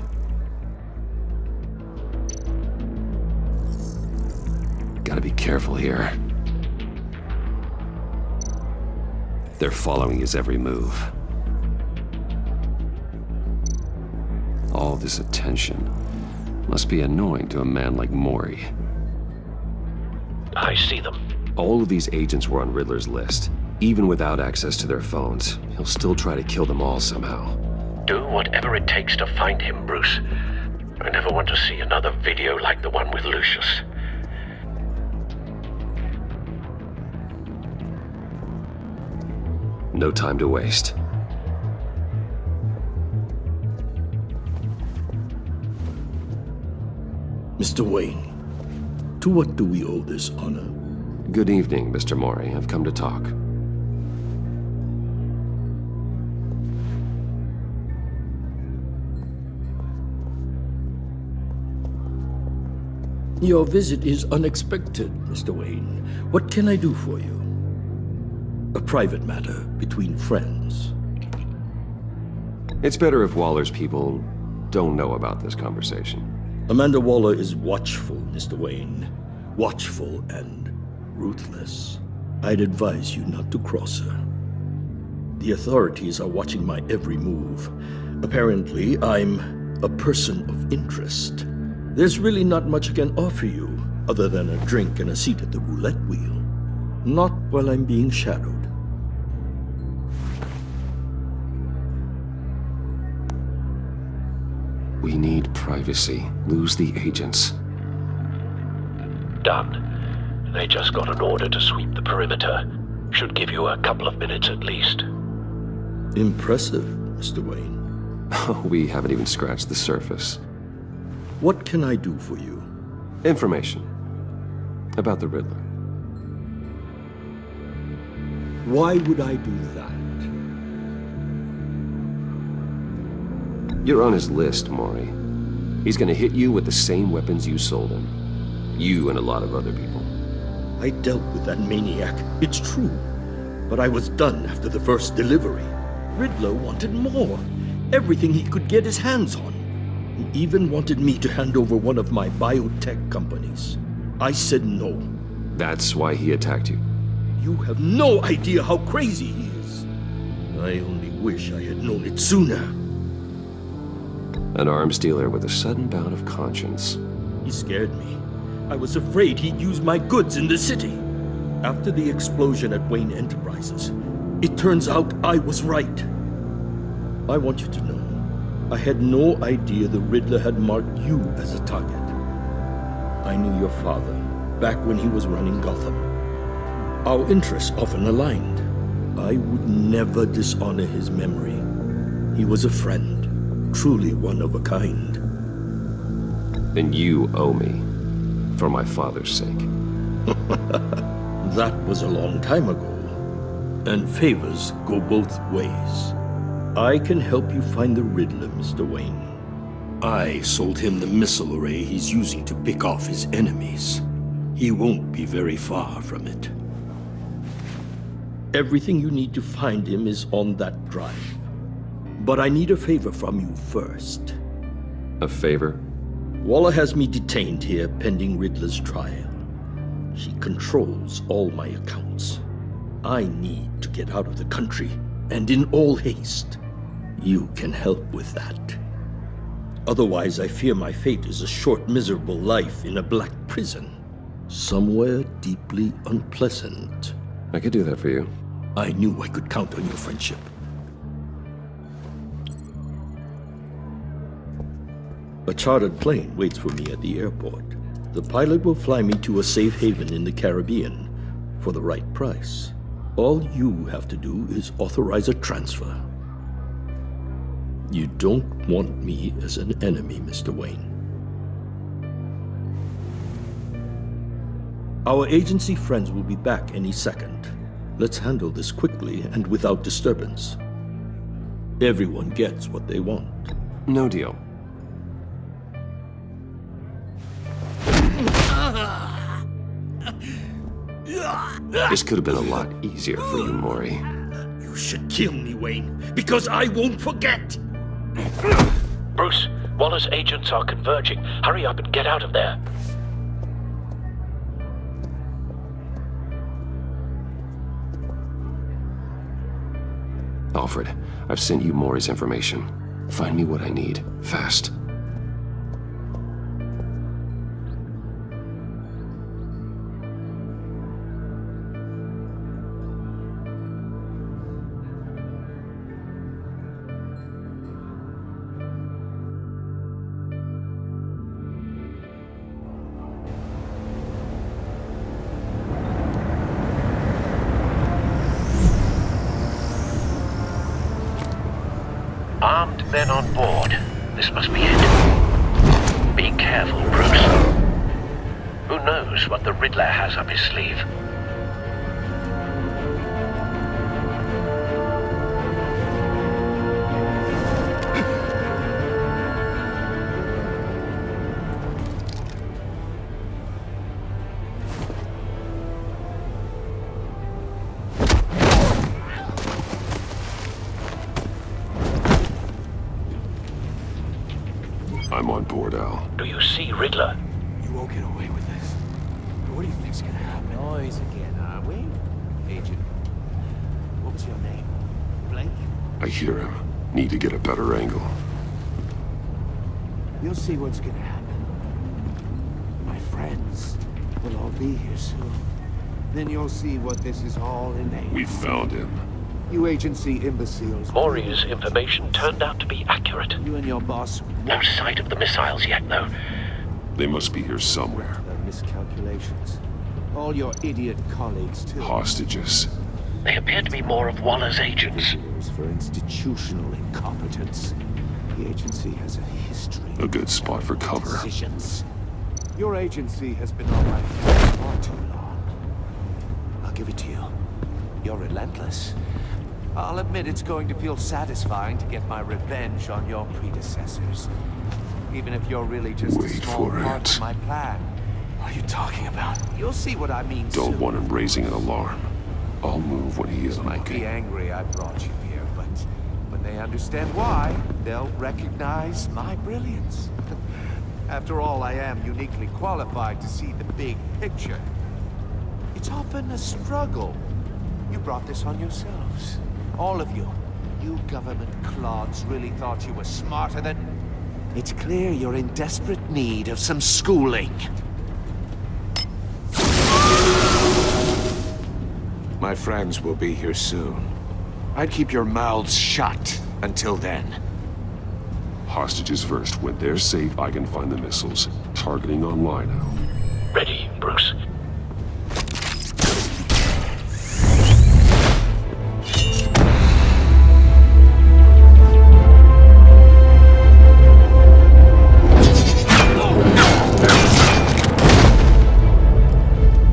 Gotta be careful here. They're following his every move. All this attention must be annoying to a man like Mori. I see them. All of these agents were on Riddler's list. Even without access to their phones, he'll still try to kill them all somehow. Do whatever it takes to find him, Bruce. I never want to see another video like the one with Lucius. No time to waste. Mr. Wayne, to what do we owe this honor? Good evening, Mr. Mori. I've come to talk. Your visit is unexpected, Mr. Wayne. What can I do for you? A private matter between friends. It's better if Waller's people don't know about this conversation. Amanda Waller is watchful, Mr. Wayne. Watchful and ruthless. I'd advise you not to cross her. The authorities are watching my every move. Apparently, I'm a person of interest. There's really not much I can offer you, other than a drink and a seat at the roulette wheel. Not while I'm being shadowed. We need privacy. Lose the agents. Done. They just got an order to sweep the perimeter. Should give you a couple of minutes at least. Impressive, Mr. Wayne. We haven't even scratched the surface. What can I do for you? Information about the Riddler. Why would I do that? You're on his list, Mori. He's gonna hit you with the same weapons you sold him. You and a lot of other people. I dealt with that maniac, it's true. But I was done after the first delivery. Riddler wanted more. Everything he could get his hands on. He even wanted me to hand over one of my biotech companies. I said no. That's why he attacked you. You have no idea how crazy he is. I only wish I had known it sooner. An arms dealer with a sudden bout of conscience. He scared me. I was afraid he'd use my goods in the city. After the explosion at Wayne Enterprises, it turns out I was right. I want you to know, I had no idea the Riddler had marked you as a target. I knew your father back when he was running Gotham. Our interests often aligned. I would never dishonor his memory. He was a friend, truly one of a kind. And you owe me, for my father's sake. That was a long time ago, and favors go both ways. I can help you find the Riddler, Mr. Wayne. I sold him the missile array he's using to pick off his enemies. He won't be very far from it. Everything you need to find him is on that drive. But I need a favor from you first. A favor? Waller has me detained here pending Riddler's trial. She controls all my accounts. I need to get out of the country, and in all haste. You can help with that. Otherwise, I fear my fate is a short, miserable life in a black prison. Somewhere deeply unpleasant. I could do that for you. I knew I could count on your friendship. A chartered plane waits for me at the airport. The pilot will fly me to a safe haven in the Caribbean for the right price. All you have to do is authorize a transfer. You don't want me as an enemy, Mr. Wayne. Our agency friends will be back any second. Let's handle this quickly and without disturbance. Everyone gets what they want. No deal. This could have been a lot easier for you, Maury. You should kill me, Wayne, because I won't forget! Bruce, Waller's agents are converging. Hurry up and get out of there. Alfred, I've sent you Maury's information. Find me what I need, fast. Armed men on board. This must be it. Be careful, Bruce. Who knows what the Riddler has up his sleeve? I'm on board, Al. Do you see Riddler? You won't get away with this. What do you think's gonna happen? Noise again, are we? Agent, what was your name? Blake? I hear him. Need to get a better angle. You'll see what's gonna happen. My friends will all be here soon. Then you'll see what this is all in. We found him. You agency imbeciles. Maury's information turned out to be accurate. You and your boss. No sight of the missiles yet, though. They must be here somewhere. Miscalculations. All your idiot colleagues, too. Hostages. They appear to be more of Waller's agents. For institutional incompetence. The agency has a history. A good spot for cover. Decisions. Your agency has been on my feet for too long. I'll give it to you. You're relentless. I'll admit it's going to feel satisfying to get my revenge on your predecessors. Even if you're really just a small part of my plan. What are you talking about? You'll see what I mean Don't soon. want him raising an alarm. I'll move when he isn't Might looking. be angry I brought you here, but when they understand why, they'll recognize my brilliance. After all, I am uniquely qualified to see the big picture. It's often a struggle. You brought this on yourselves. All of you. You government clods really thought you were smarter than... It's clear you're in desperate need of some schooling. My friends will be here soon. I'd keep your mouths shut until then. Hostages first. When they're safe, I can find the missiles. Targeting on Lino. Ready, Bruce.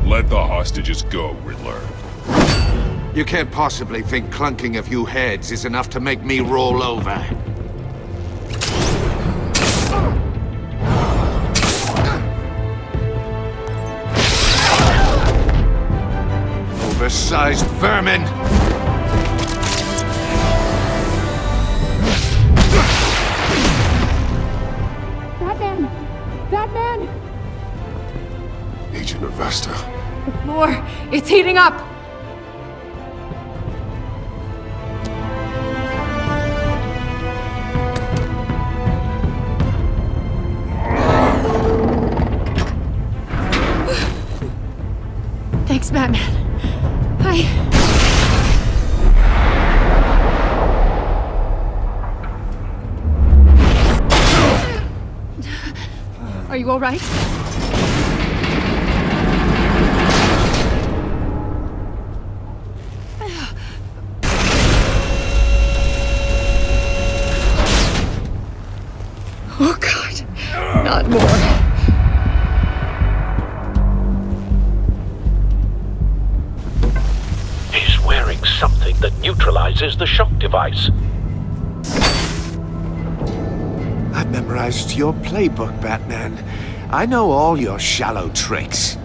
Let the hostages go, Riddler. You can't possibly think clunking a few heads is enough to make me roll over. Oversized vermin! Batman! Batman! Agent Avesta. The floor, it's heating up! Thanks, Batman. Are you all right? Oh, God. Not more. He's wearing something that neutralizes the shock device. I've memorized your playbook, Batman. I know all your shallow tricks.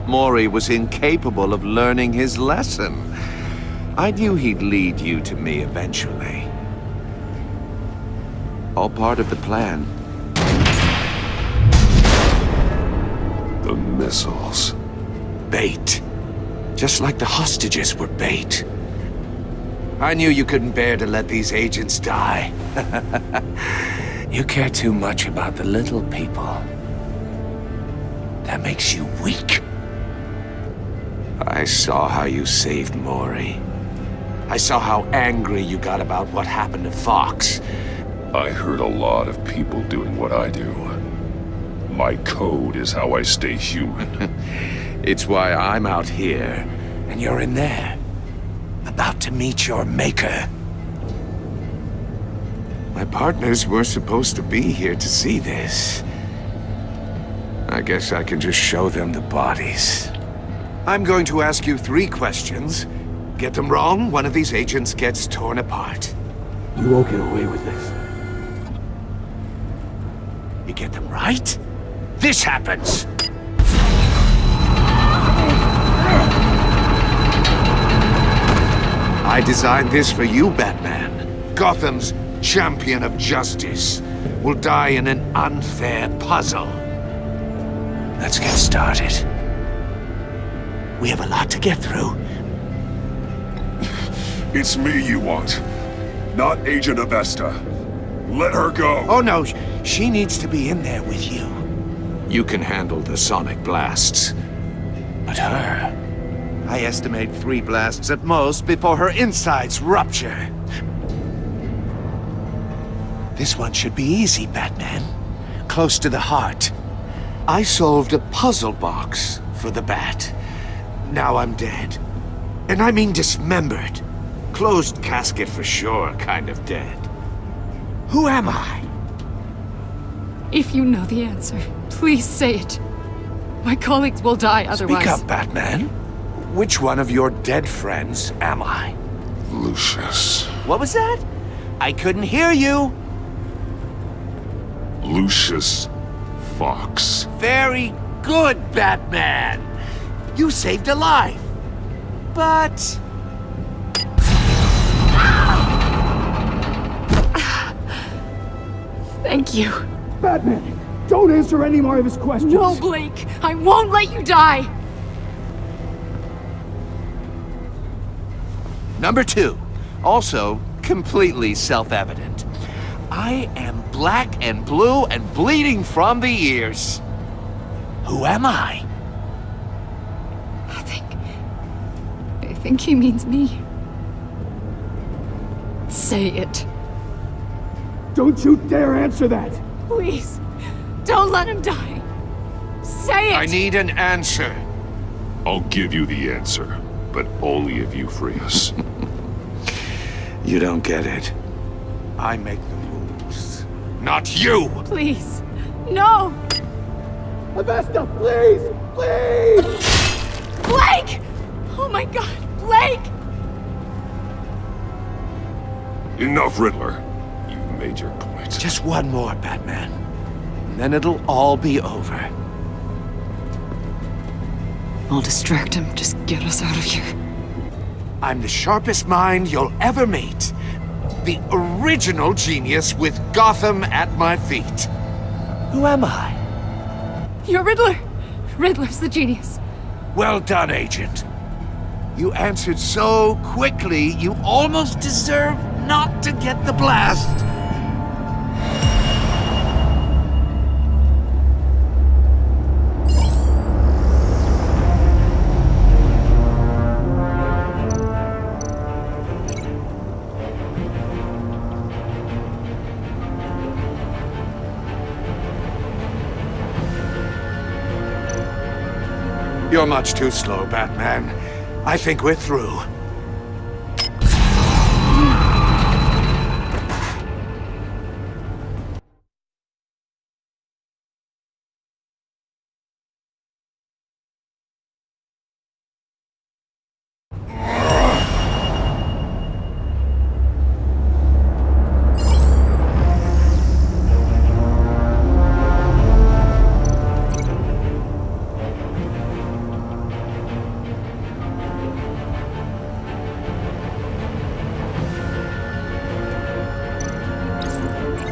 Mori was incapable of learning his lesson. I knew he'd lead you to me eventually. All part of the plan. The missiles. Bait. Just like the hostages were bait. I knew you couldn't bear to let these agents die. You care too much about the little people. That makes you weak. I saw how you saved Mori. I saw how angry you got about what happened to Fox. I heard a lot of people doing what I do. My code is how I stay human. It's why I'm out here, and you're in there. About to meet your maker. My partners were supposed to be here to see this. I guess I can just show them the bodies. I'm going to ask you 3 questions. Get them wrong, one of these agents gets torn apart. You won't get away with this. You get them right, this happens! I designed this for you, Batman. Gotham's champion of justice will die in an unfair puzzle. Let's get started. We have a lot to get through. It's me you want, not Agent Avesta. Let her go. Oh no, she needs to be in there with you. You can handle the sonic blasts. But her... I estimate 3 blasts at most before her insides rupture. This one should be easy, Batman. Close to the heart. I solved a puzzle box for the Bat. Now I'm dead. And I mean dismembered. Closed casket for sure, kind of dead. Who am I? If you know the answer, please say it. My colleagues will die otherwise. Speak up, Batman. Which one of your dead friends am I? Lucius. What was that? I couldn't hear you. Lucius Fox. Very good, Batman. You saved a life. But... Thank you. Batman, don't answer any more of his questions. No, Blake. I won't let you die. Number 2. Also, completely self-evident. I am black and blue and bleeding from the ears. Who am I? think he means me. Say it. Don't you dare answer that! Please, don't let him die. Say it! I need an answer. I'll give you the answer, but only if you free us. You don't get it. I make the rules, not you! Please, no! Avesta, please! Please! Blake! Oh my god, Blake! Enough, Riddler. You've made your point. Just one more, Batman. And then it'll all be over. I'll distract him. Just get us out of here. I'm the sharpest mind you'll ever meet. The original genius with Gotham at my feet. Who am I? You're Riddler. Riddler's the genius. Well done, Agent. You answered so quickly, you almost deserve not to get the blast. You're much too slow, Batman. I think we're through.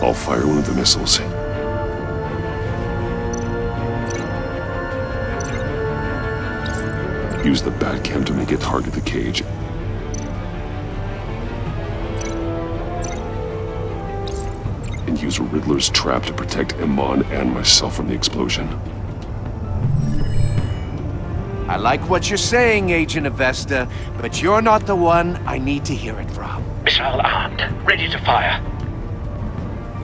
I'll fire one of the missiles. Use the Batcam to make it target the cage. And use Riddler's trap to protect Iman and myself from the explosion. I like what you're saying, Agent Avesta, but you're not the one I need to hear it from. Missile armed, ready to fire.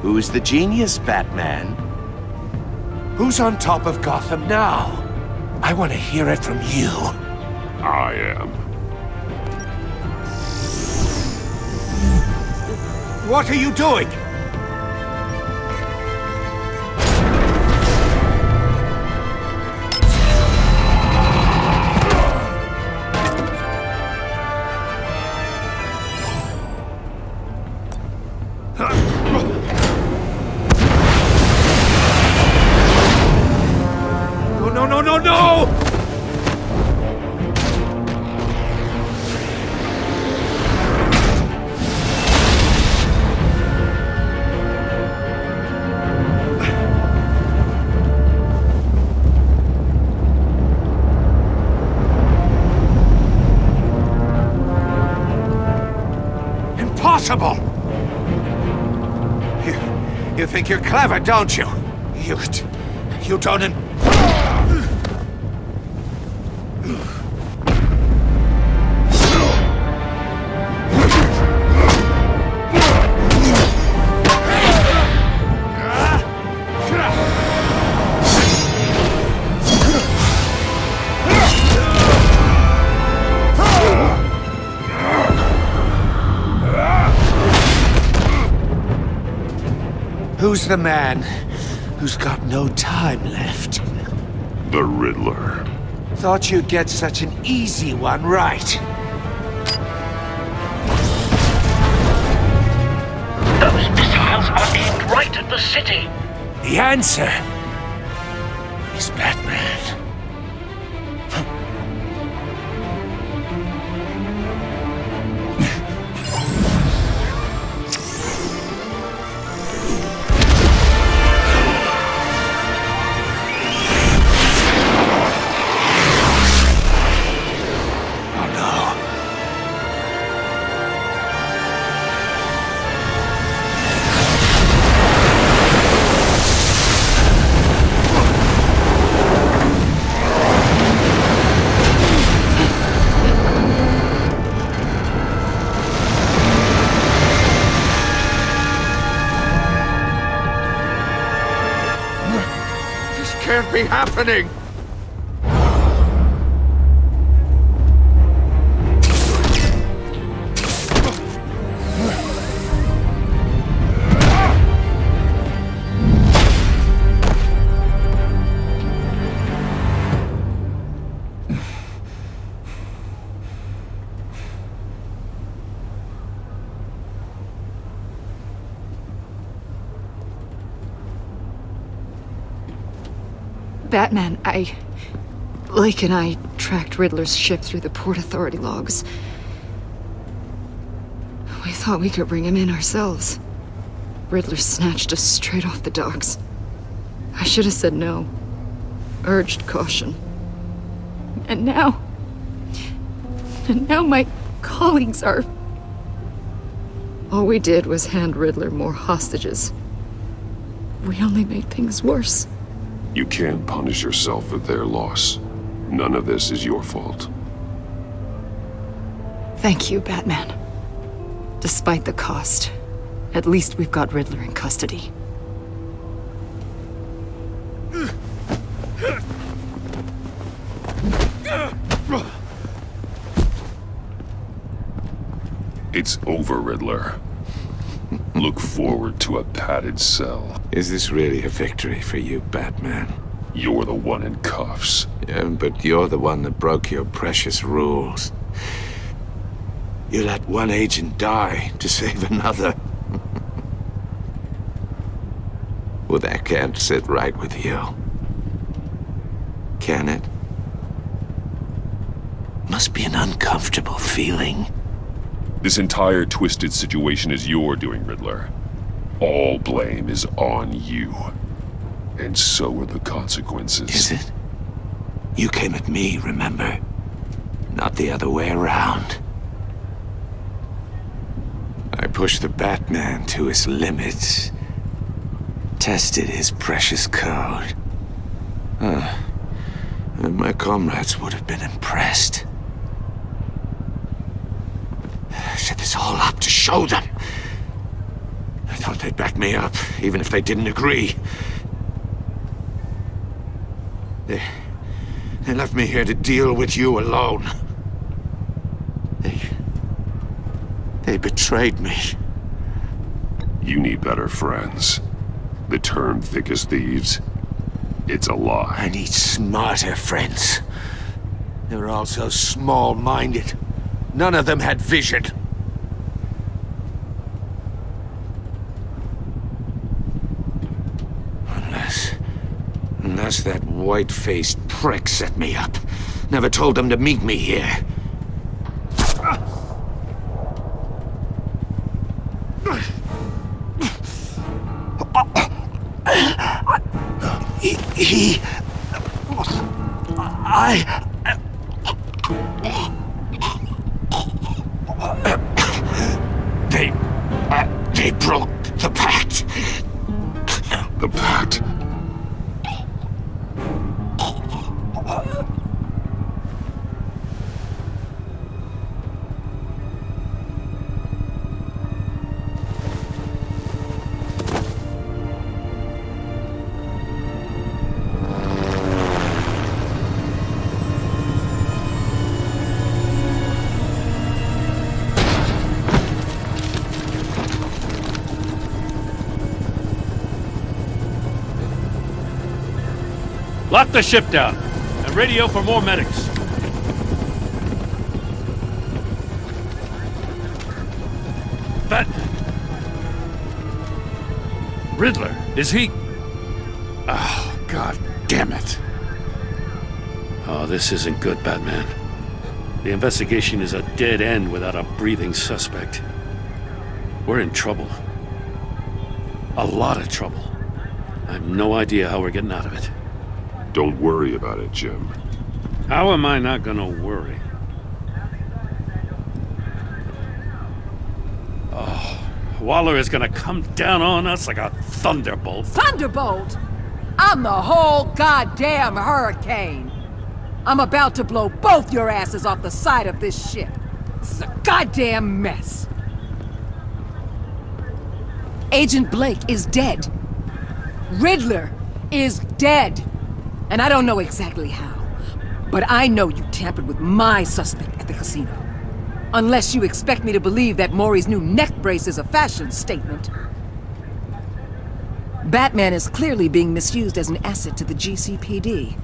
Who's the genius, Batman? Who's on top of Gotham now? I want to hear it from you. I am. What are you doing? No! Impossible! You think you're clever, don't you? You don't... Who's the man who's got no time left? The Riddler. Thought you'd get such an easy one right. Those missiles are aimed right at the city. The answer is Batman. can't be happening! Batman, Blake and I tracked Riddler's ship through the Port Authority logs. We thought we could bring him in ourselves. Riddler snatched us straight off the docks. I should have said no. Urged caution. And now my colleagues are... All we did was hand Riddler more hostages. We only made things worse. You can't punish yourself for their loss. None of this is your fault. Thank you, Batman. Despite the cost, at least we've got Riddler in custody. It's over, Riddler. Look forward to a padded cell. Is this really a victory for you, Batman? You're the one in cuffs. Yeah, but you're the one that broke your precious rules. You let one agent die to save another. Well, that can't sit right with you. Can it? Must be an uncomfortable feeling. This entire twisted situation is your doing, Riddler. All blame is on you. And so are the consequences. Is it? You came at me, remember? Not the other way around. I pushed the Batman to his limits. Tested his precious code. And my comrades would have been impressed. I set this all up to show them. I thought they'd back me up, even if they didn't agree. They left me here to deal with you alone. They betrayed me. You need better friends. The term thick as thieves, it's a lie. I need smarter friends. They were all so small-minded. None of them had vision. Unless that white-faced prick set me up. Never told them to meet me here. They broke the pact. The pact? Lock the ship down, and radio for more medics. Batman! Riddler, is he... Oh, God damn it. Oh, this isn't good, Batman. The investigation is a dead end without a breathing suspect. We're in trouble. A lot of trouble. I have no idea how we're getting out of it. Don't worry about it, Jim. How am I not gonna worry? Oh, Waller is gonna come down on us like a thunderbolt. Thunderbolt? I'm the whole goddamn hurricane. I'm about to blow both your asses off the side of this ship. This is a goddamn mess. Agent Blake is dead. Riddler is dead. And I don't know exactly how, but I know you tampered with my suspect at the casino. Unless you expect me to believe that Maury's new neck brace is a fashion statement. Batman is clearly being misused as an asset to the GCPD.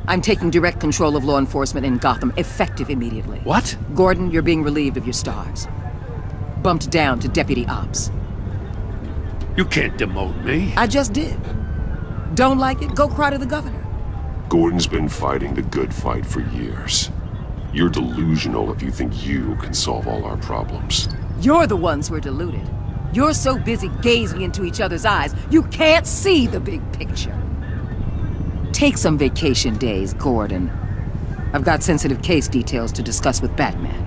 I'm taking direct control of law enforcement in Gotham, effective immediately. What? Gordon, you're being relieved of your stars. Bumped down to Deputy Ops. You can't demote me. I just did. Don't like it? Go cry to the governor. Gordon's been fighting the good fight for years. You're delusional if you think you can solve all our problems. You're the ones who are deluded. You're so busy gazing into each other's eyes, you can't see the big picture. Take some vacation days, Gordon. I've got sensitive case details to discuss with Batman.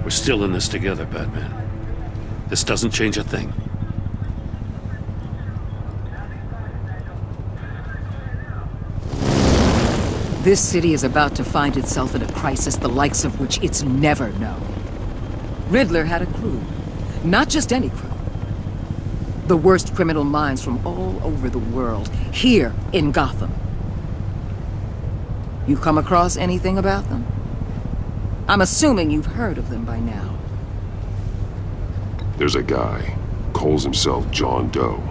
We're still in this together, Batman. This doesn't change a thing. This city is about to find itself in a crisis the likes of which it's never known. Riddler had a crew. Not just any crew. The worst criminal minds from all over the world, here in Gotham. You come across anything about them? I'm assuming you've heard of them by now. There's a guy, calls himself John Doe.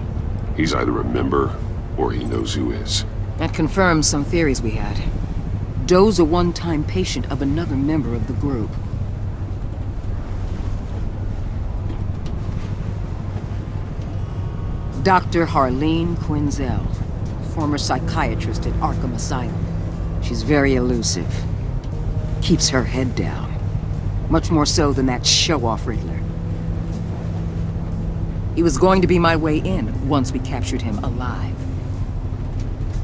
He's either a member, or he knows who is. That confirms some theories we had. Doe's a one-time patient of another member of the group. Dr. Harleen Quinzel, former psychiatrist at Arkham Asylum. She's very elusive. Keeps her head down. Much more so than that show-off Riddler. He was going to be my way in once we captured him alive.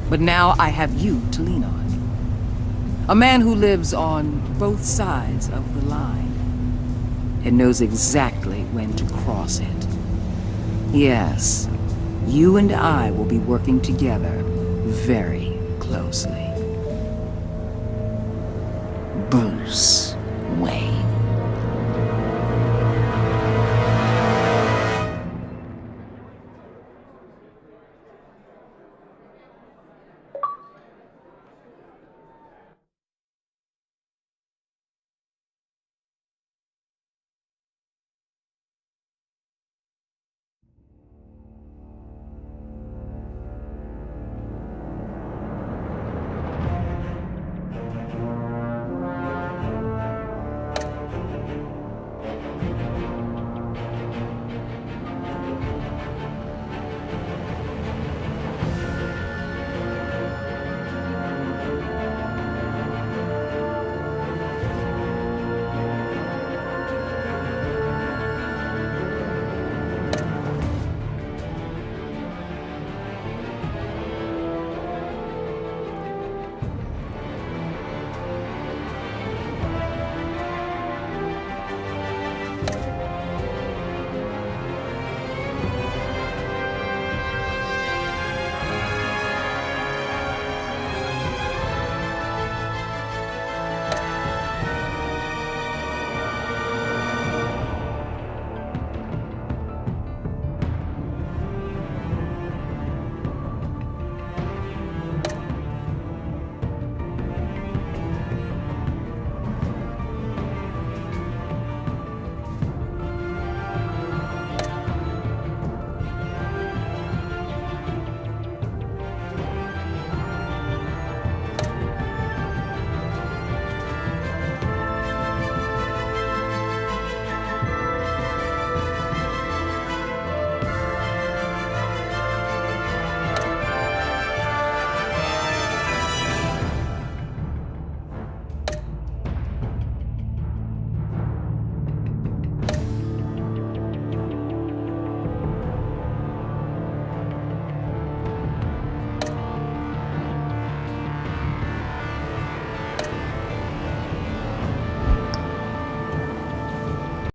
But now I have you to lean on. A man who lives on both sides of the line and knows exactly when to cross it. Yes, you and I will be working together very closely. Bruce Wayne.